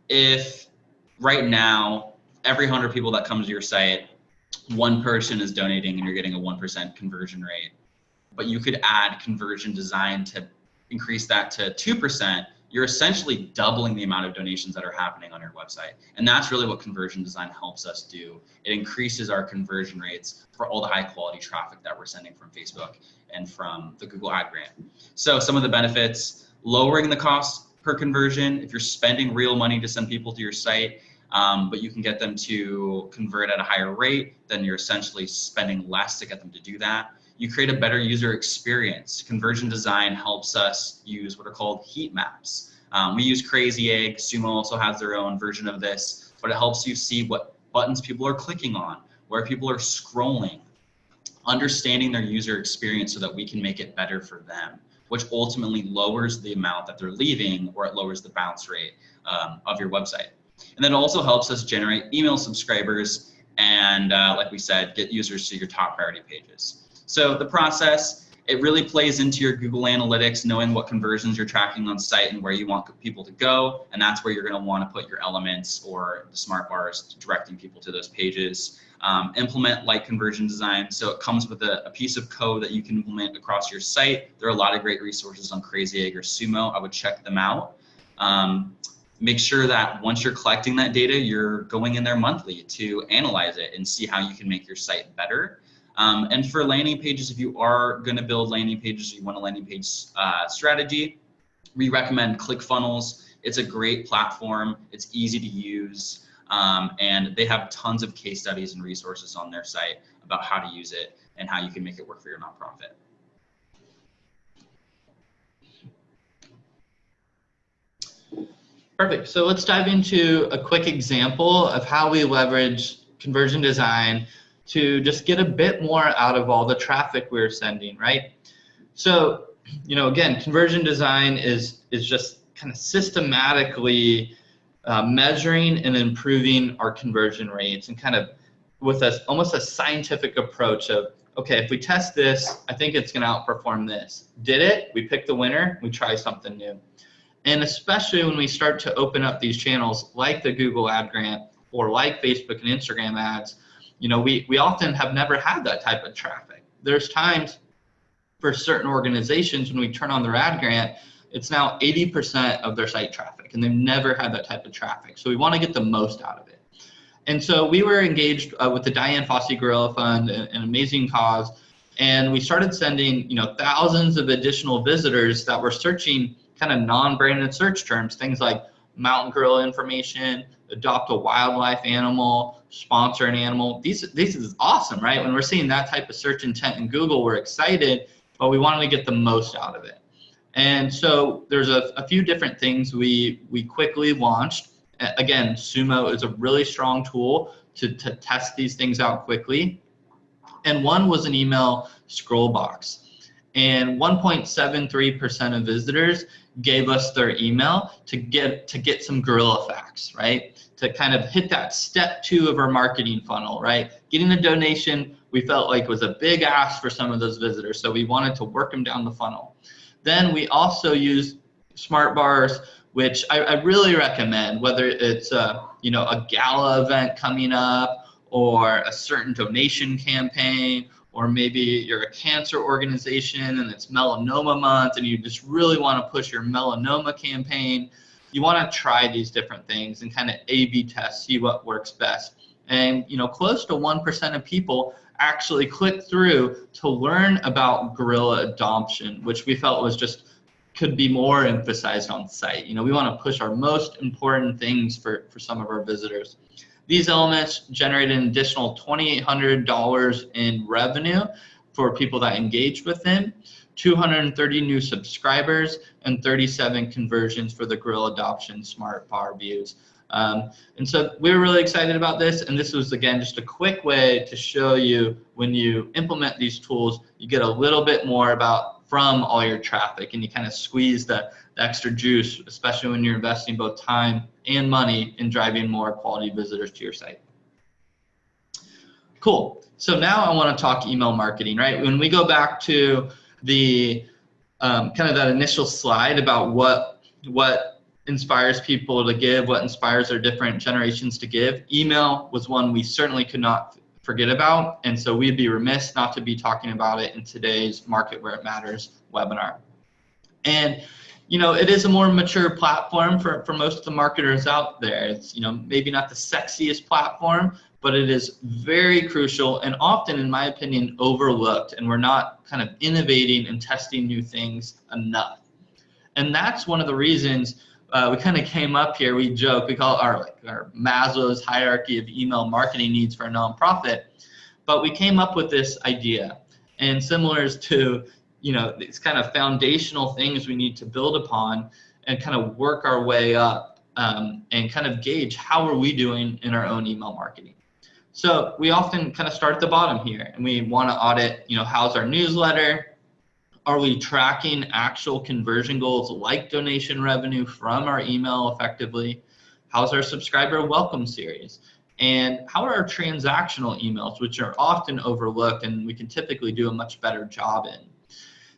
If right now, every 100 people that come to your site, 1 person is donating and you're getting a 1% conversion rate, but you could add conversion design to increase that to 2%, you're essentially doubling the amount of donations that are happening on your website. And that's really what conversion design helps us do. It increases our conversion rates for all the high quality traffic that we're sending from Facebook and from the Google ad grant. So some of the benefits: lowering the cost per conversion. If you're spending real money to send people to your site, but you can get them to convert at a higher rate, then you're essentially spending less to get them to do that. You create a better user experience. Conversion design helps us use what are called heat maps. We use Crazy Egg. Sumo also has their own version of this, but it helps you see what buttons people are clicking on, where people are scrolling, understanding their user experience so that we can make it better for them, which ultimately lowers the amount that they're leaving, or it lowers the bounce rate of your website. And then it also helps us generate email subscribers and, like we said, get users to your top priority pages. So the process, it really plays into your Google Analytics, knowing what conversions you're tracking on site and where you want people to go. And that's where you're going to want to put your elements or the smart bars directing people to those pages. Implement light conversion design. So it comes with a piece of code that you can implement across your site. There are a lot of great resources on Crazy Egg or Sumo. I would check them out. Make sure that once you're collecting that data, you're going in there monthly to analyze it and see how you can make your site better. And for landing pages, if you are going to build landing pages, you want a landing page strategy, we recommend ClickFunnels. It's a great platform. It's easy to use. And they have tons of case studies and resources on their site about how to use it and how you can make it work for your nonprofit. Perfect. So let's dive into a quick example of how we leverage conversion design to just get a bit more out of all the traffic we're sending, right? So, again, conversion design is just kind of systematically measuring and improving our conversion rates, and kind of with almost a scientific approach of, okay, if we test this, I think it's going to outperform this. Did it? We pick the winner. We try something new. And especially when we start to open up these channels like the Google Ad Grant or like Facebook and Instagram ads, we often have never had that type of traffic. There's times for certain organizations when we turn on their ad grant, it's now 80% of their site traffic, and they've never had that type of traffic. So we want to get the most out of it. And so we were engaged with the Diane Fossey Gorilla Fund, an amazing cause, and we started sending thousands of additional visitors that were searching kind of non-branded search terms, things like mountain gorilla information, adopt a wildlife animal, sponsor an animal. This is awesome, right? When we're seeing that type of search intent in Google, we're excited, but we wanted to get the most out of it. And so there's a few different things we quickly launched. Again, Sumo is a really strong tool to test these things out quickly. And one was an email scroll box. And 1.73% of visitors gave us their email to get some gorilla facts, right? To kind of hit that step 2 of our marketing funnel, right? Getting a donation, we felt like was a big ask for some of those visitors, so we wanted to work them down the funnel. Then we also used smart bars, which I really recommend, whether it's a gala event coming up, or a certain donation campaign, or maybe you're a cancer organization and it's melanoma month and you just really want to push your melanoma campaign. You want to try these different things and kind of A/B test, see what works best. And close to 1% of people actually click through to learn about gorilla adoption, which we felt could be more emphasized on site. We want to push our most important things for some of our visitors. These elements generated an additional $2,800 in revenue for people that engaged with them, 230 new subscribers, and 37 conversions for the gorilla adoption smart bar views. And so we're really excited about this, and this was, again, just a quick way to show you when you implement these tools, you get a little bit more from all your traffic, and you kind of squeeze the extra juice, especially when you're investing both time and money in driving more quality visitors to your site. Cool. So now I want to talk email marketing, right? When we go back to the kind of that initial slide about what inspires people to give, what inspires their different generations to give, email was one we certainly could not forget about, and so we'd be remiss not to be talking about it in today's Market Where It Matters webinar. And it is a more mature platform for most of the marketers out there. It's maybe not the sexiest platform, but it is very crucial and often, in my opinion, overlooked, and we're not kind of innovating and testing new things enough. And that's one of the reasons we kind of came up here, we joke, we call it our Maslow's hierarchy of email marketing needs for a nonprofit. But we came up with this idea, and similar to, these kind of foundational things we need to build upon and kind of work our way up, and kind of gauge how are we doing in our own email marketing. So we often kind of start at the bottom here, and we want to audit, how's our newsletter? Are we tracking actual conversion goals like donation revenue from our email effectively? How's our subscriber welcome series? And how are our transactional emails, which are often overlooked and we can typically do a much better job in?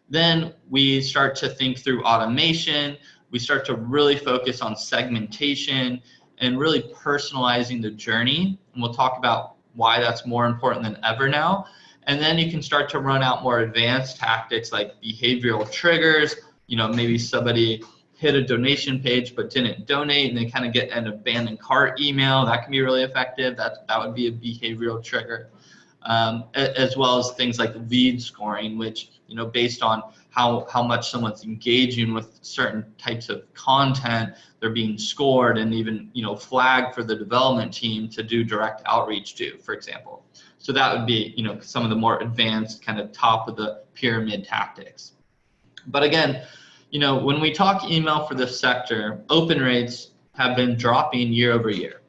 Then we start to think through automation. We start to really focus on segmentation and really personalizing the journey. And we'll talk about why that's more important than ever now. And then you can start to run out more advanced tactics like behavioral triggers. Maybe somebody hit a donation page but didn't donate, and they kind of get an abandoned cart email. That can be really effective. That would be a behavioral trigger, as well as things like lead scoring, which, based on how much someone's engaging with certain types of content, they're being scored and even, flagged for the development team to do direct outreach to, for example. So that would be, some of the more advanced kind of top of the pyramid tactics. But again, when we talk email for this sector, open rates have been dropping year over year.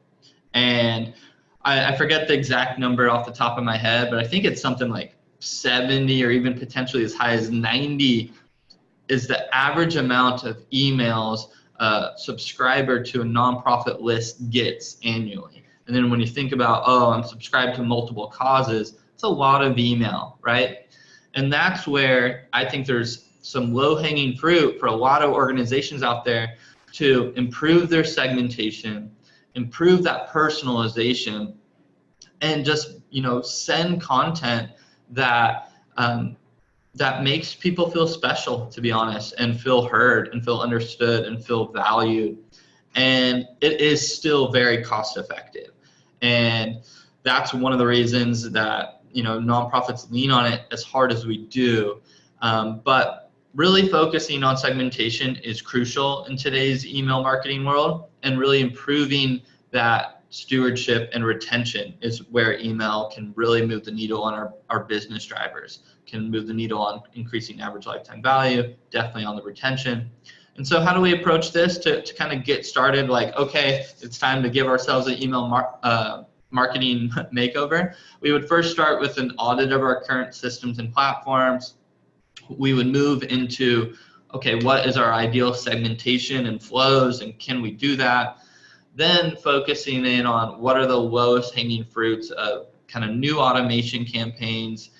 And I forget the exact number off the top of my head, but I think it's something like 70 or even potentially as high as 90 is the average amount of emails a subscriber to a nonprofit list gets annually. And then when you think about, I'm subscribed to multiple causes, it's a lot of email, right? And that's where I think there's some low-hanging fruit for a lot of organizations out there to improve their segmentation, improve that personalization, and just send content that that makes people feel special, to be honest, and feel heard and feel understood and feel valued. And it is still very cost effective. And that's one of the reasons that nonprofits lean on it as hard as we do. But really focusing on segmentation is crucial in today's email marketing world, and really improving that stewardship and retention is where email can really move the needle on our business drivers, can move the needle on increasing average lifetime value, definitely on the retention. And so how do we approach this to kind of get started? Like, okay, it's time to give ourselves an email marketing makeover. We would first start with an audit of our current systems and platforms. We would move into, okay, what is our ideal segmentation and flows, and can we do that? Then focusing in on what are the lowest hanging fruits of kind of new automation campaigns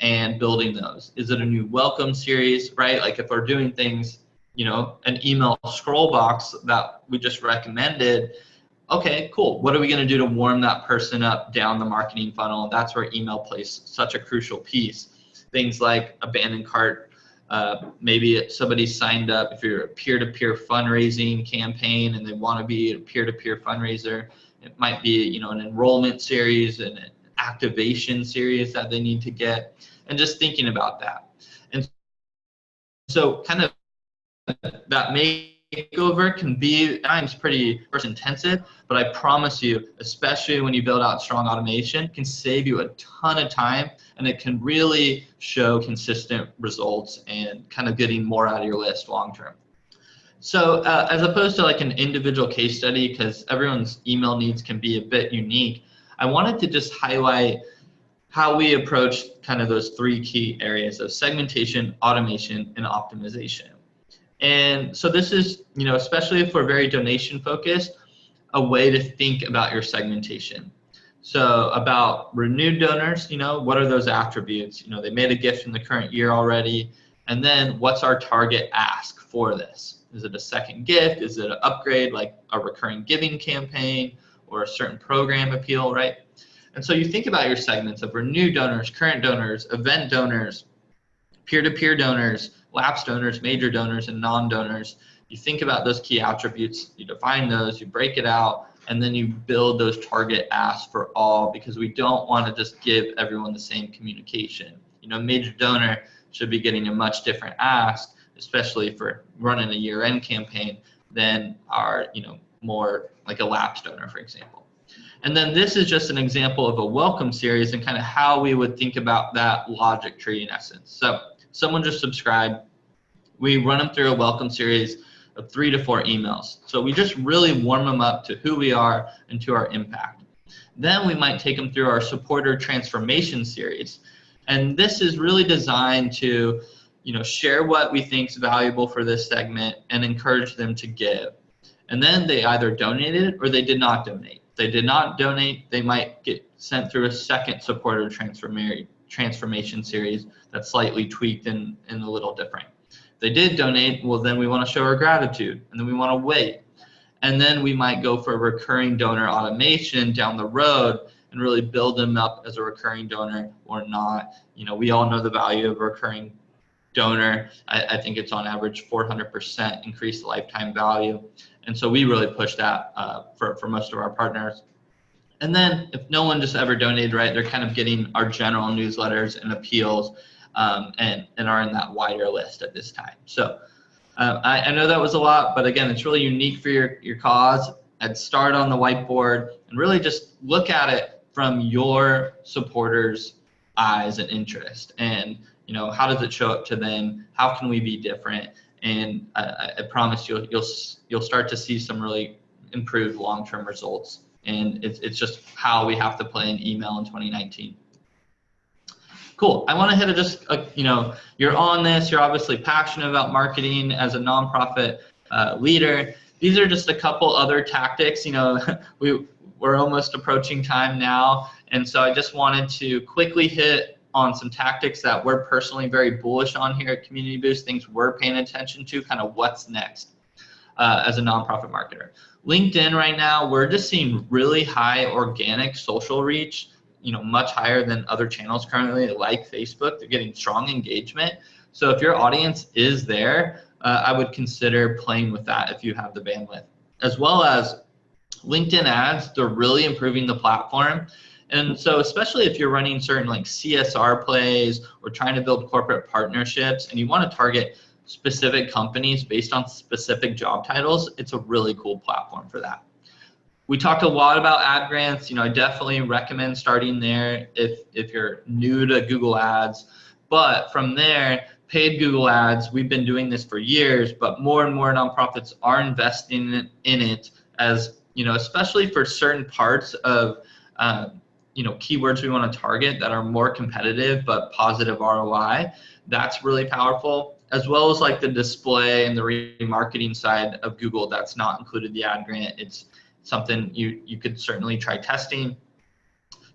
and building those. Is it a new welcome series, right? Like if we're doing things, an email scroll box that we just recommended, okay, cool. What are we going to do to warm that person up down the marketing funnel? That's where email plays such a crucial piece. Things like abandoned cart, maybe somebody signed up, if you're a peer-to-peer fundraising campaign and they want to be a peer-to-peer fundraiser, it might be an enrollment series and an activation series that they need to get, and just thinking about that. And so kind of that makeover can be at times pretty person intensive, but I promise you, especially when you build out strong automation, can save you a ton of time, and it can really show consistent results and kind of getting more out of your list long term. So as opposed to like an individual case study, because everyone's email needs can be a bit unique, I wanted to just highlight how we approach kind of those three key areas of segmentation, automation, and optimization. And so this is, especially if we're very donation focused, a way to think about your segmentation. So about renewed donors, what are those attributes? They made a gift in the current year already. And then what's our target ask for this? Is it a second gift? Is it an upgrade like a recurring giving campaign or a certain program appeal, right? And so you think about your segments of renewed donors, current donors, event donors, peer-to-peer donors, lapsed donors, major donors, and non-donors. You think about those key attributes, you define those, you break it out, and then you build those target asks for all, because we don't want to just give everyone the same communication. Major donor should be getting a much different ask, especially for running a year-end campaign, than are, more like a lapsed donor, for example. And then this is just an example of a welcome series and kind of how we would think about that logic tree in essence. So someone just subscribed, we run them through a welcome series of 3 to 4 emails. So we just really warm them up to who we are and to our impact. Then we might take them through our supporter transformation series. And this is really designed to, share what we think is valuable for this segment and encourage them to give. And then they either donated or they did not donate. If they did not donate, they might get sent through a second supporter transformation series that's slightly tweaked and a little different. If they did donate, well, then we want to show our gratitude, and then we want to wait. And then we might go for recurring donor automation down the road and really build them up as a recurring donor or not. We all know the value of a recurring donor. I think it's on average 400% increased lifetime value. And so we really push that for most of our partners. And then if no one just ever donated, right, they're kind of getting our general newsletters and appeals and are in that wider list at this time. So I know that was a lot, but again, it's really unique for your cause. I'd start on the whiteboard and really just look at it from your supporters' eyes and interest. And, how does it show up to them? How can we be different? And I promise you'll start to see some really improved long-term results. And it's just how we have to play in email in 2019. Cool. I want to hit it just, you're on this. You're obviously passionate about marketing as a nonprofit leader. These are just a couple other tactics. We're almost approaching time now. And so I just wanted to quickly hit on some tactics that we're personally very bullish on here at Community Boost, things we're paying attention to, kind of what's next as a nonprofit marketer. LinkedIn right now, we're just seeing really high organic social reach, much higher than other channels currently, like Facebook. They're getting strong engagement. So if your audience is there, I would consider playing with that if you have the bandwidth. As well as LinkedIn ads, they're really improving the platform. And so especially if you're running certain like CSR plays or trying to build corporate partnerships and you want to target specific companies based on specific job titles, it's a really cool platform for that. We talked a lot about ad grants. I definitely recommend starting there if you're new to Google Ads. But from there, paid Google Ads, we've been doing this for years, but more and more nonprofits are investing in it as, especially for certain parts of, keywords we want to target that are more competitive but positive ROI. That's really powerful, as well as like the display and the remarketing side of Google that's not included the ad grant. It's something you could certainly try testing.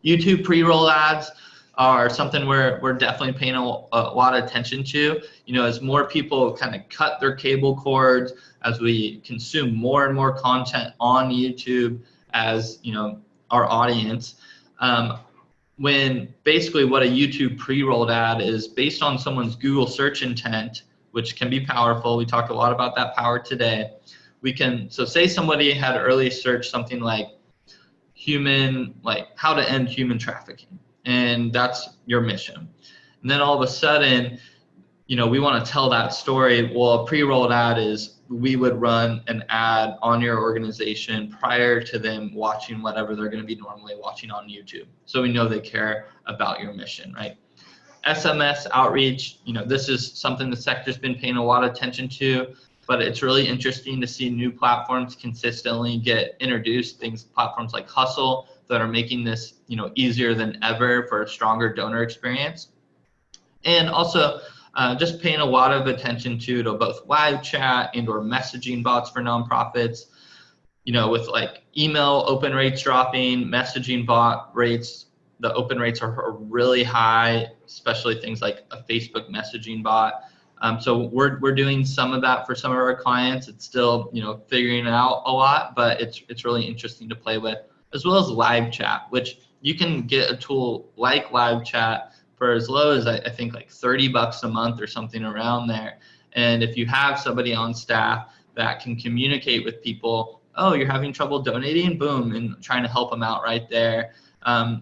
YouTube pre-roll ads are something we're definitely paying a lot of attention to. As more people kind of cut their cable cords, as we consume more and more content on YouTube as, our audience, when basically what a YouTube pre-rolled ad is based on someone's Google search intent, which can be powerful. We talked a lot about that power today. So say somebody had early search something like how to end human trafficking, and that's your mission. And then all of a sudden, we want to tell that story. Well, a pre-rolled ad is we would run an ad on your organization prior to them watching whatever they're going to be normally watching on YouTube. So we know they care about your mission, right? SMS outreach, this is something the sector's been paying a lot of attention to, but it's really interesting to see new platforms consistently get introduced, platforms like Hustle that are making this, easier than ever for a stronger donor experience. And also, just paying a lot of attention to both live chat and or messaging bots for nonprofits, with like email open rates dropping, messaging bot rates, the open rates are really high, especially things like a Facebook messaging bot. So we're doing some of that for some of our clients. It's still, figuring it out a lot, but it's really interesting to play with, as well as live chat, which you can get a tool like live chat for as low as I think like $30 a month or something around there. And if you have somebody on staff that can communicate with people, oh, you're having trouble donating, boom, and trying to help them out right there.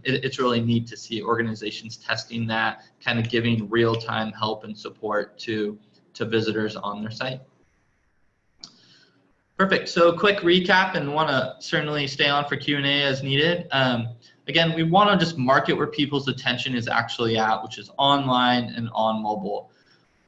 It's really neat to see organizations testing that, kind of giving real-time help and support to visitors on their site. Perfect. So quick recap, and want to certainly stay on for Q&A as needed. Again, we want to just market where people's attention is actually at, which is online and on mobile.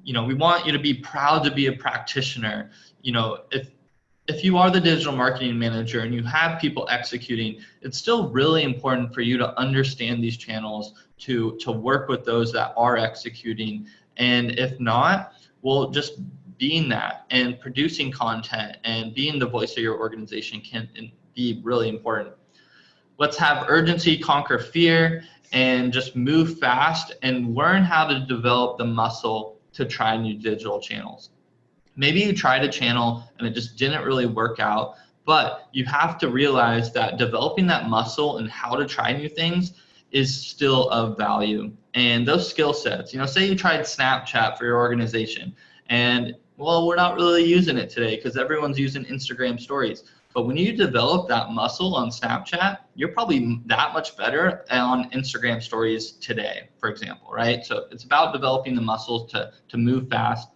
We want you to be proud to be a practitioner. If you are the digital marketing manager and you have people executing, it's still really important for you to understand these channels, to work with those that are executing. And if not, well, just being that and producing content and being the voice of your organization can be really important. Let's have urgency conquer fear and just move fast and learn how to develop the muscle to try new digital channels. Maybe you tried a channel and it just didn't really work out, but you have to realize that developing that muscle and how to try new things is still of value. And those skill sets, say you tried Snapchat for your organization and, well, we're not really using it today because everyone's using Instagram stories. But when you develop that muscle on Snapchat, you're probably that much better on Instagram stories today, for example, right? So it's about developing the muscles to move fast.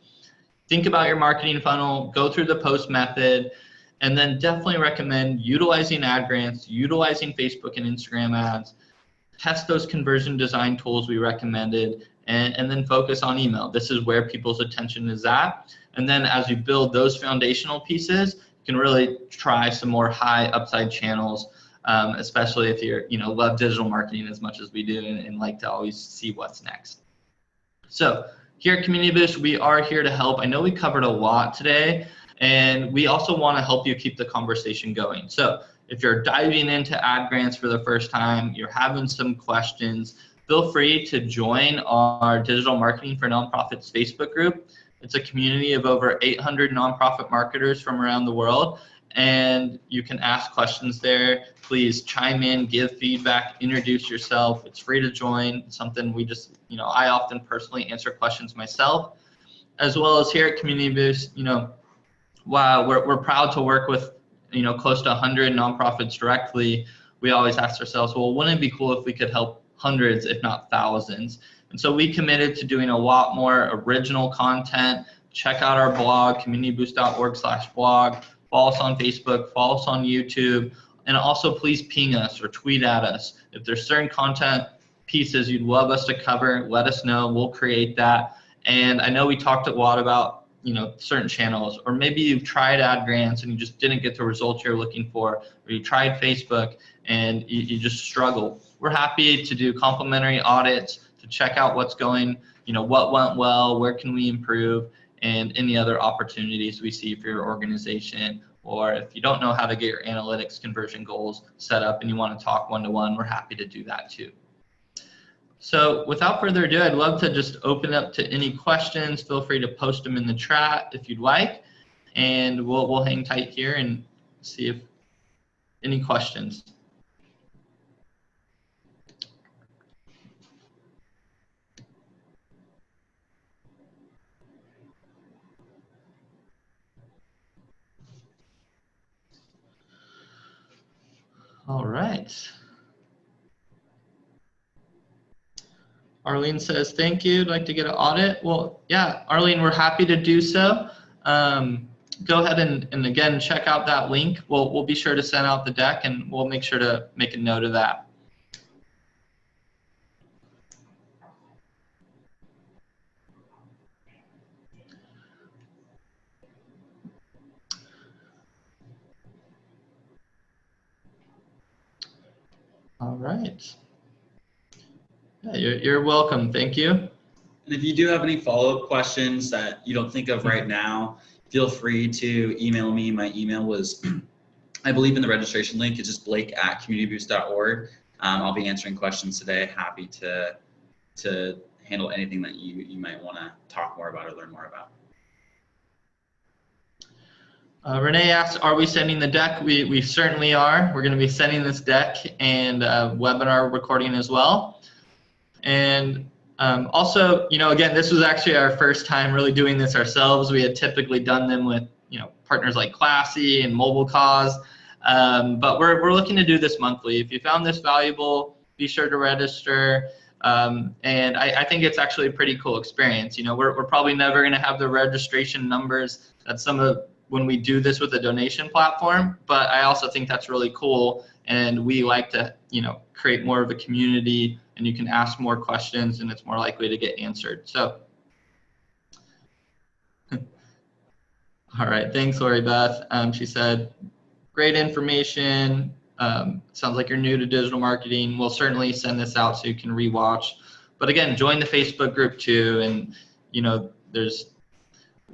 Think about your marketing funnel, go through the post method, and then definitely recommend utilizing ad grants, utilizing Facebook and Instagram ads, test those conversion design tools we recommended, and then focus on email. This is where people's attention is at. And then as you build those foundational pieces, you can really try some more high upside channels, especially if you're, love digital marketing as much as we do and like to always see what's next. So here at Community Boost, we are here to help. I know we covered a lot today, and we also want to help you keep the conversation going. So if you're diving into ad grants for the first time, you're having some questions, feel free to join our Digital Marketing for Nonprofits Facebook group. It's a community of over 800 nonprofit marketers from around the world, and you can ask questions there. Please chime in, give feedback, introduce yourself. It's free to join. It's something we just, I often personally answer questions myself, as well as here at Community Boost. While we're proud to work with, close to 100 nonprofits directly, we always ask ourselves, well, wouldn't it be cool if we could help hundreds, if not thousands? And so we committed to doing a lot more original content. Check out our blog, communityboost.org/blog. Follow us on Facebook, follow us on YouTube, and also please ping us or tweet at us. If there's certain content pieces you'd love us to cover, let us know. We'll create that. And I know we talked a lot about certain channels, or maybe you've tried ad grants and you just didn't get the results you're looking for, or you tried Facebook and you just struggle. We're happy to do complimentary audits to check out what's going, what went well, where can we improve, and any other opportunities we see for your organization. Or if you don't know how to get your analytics conversion goals set up and you want to talk one-to-one, we're happy to do that too. So without further ado, I'd love to just open up to any questions. Feel free to post them in the chat if you'd like, and we'll hang tight here and see if any questions. All right. Arlene says, thank you. I'd like to get an audit. Well, yeah, Arlene, we're happy to do so. Go ahead and again, check out that link. We'll be sure to send out the deck, and we'll make sure to make a note of that. All right. Yeah, you're welcome. Thank you. And if you do have any follow-up questions that you don't think of right now, feel free to email me. My email was, I believe, in the registration link. It's just blake@communityboost.org. I'll be answering questions today. Happy to handle anything that you might want to talk more about or learn more about. Renee asks, are we sending the deck? We certainly are. We're going to be sending this deck and webinar recording as well. And also, again, this was actually our first time really doing this ourselves. We had typically done them with, partners like Classy and Mobile Cause, but we're looking to do this monthly. If you found this valuable, be sure to register. And I think it's actually a pretty cool experience. We're probably never going to have the registration numbers that some of when we do this with a donation platform, but I also think that's really cool. And we like to, create more of a community, and you can ask more questions and it's more likely to get answered. So, all right, thanks, Lori Beth. She said, great information. Sounds like you're new to digital marketing. We'll certainly send this out so you can rewatch. But again, join the Facebook group too. And,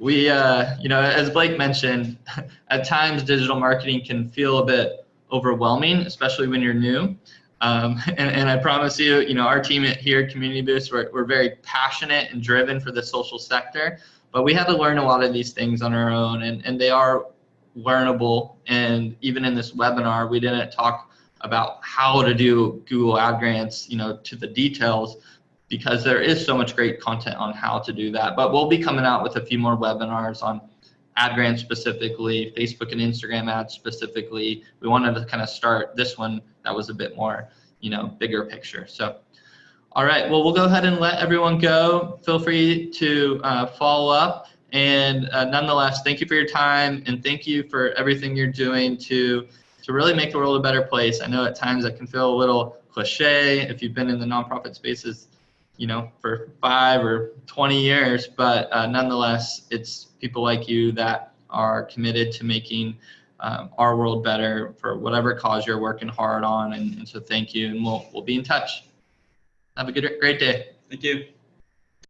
as Blake mentioned, at times digital marketing can feel a bit overwhelming, especially when you're new. And I promise you, our team here at Community Boost, we're very passionate and driven for the social sector, but we had to learn a lot of these things on our own, and they are learnable. And even in this webinar, we didn't talk about how to do Google Ad Grants, to the details, because there is so much great content on how to do that. But we'll be coming out with a few more webinars on ad grants specifically, Facebook and Instagram ads specifically. We wanted to kind of start this one that was a bit more, bigger picture. So, all right, well, we'll go ahead and let everyone go. Feel free to follow up. And nonetheless, thank you for your time, and thank you for everything you're doing to really make the world a better place. I know at times that can feel a little cliche if you've been in the nonprofit spaces, for 5 or 20 years, but nonetheless, it's people like you that are committed to making our world better for whatever cause you're working hard on, and so thank you, and we'll be in touch. Have a great day. Thank you.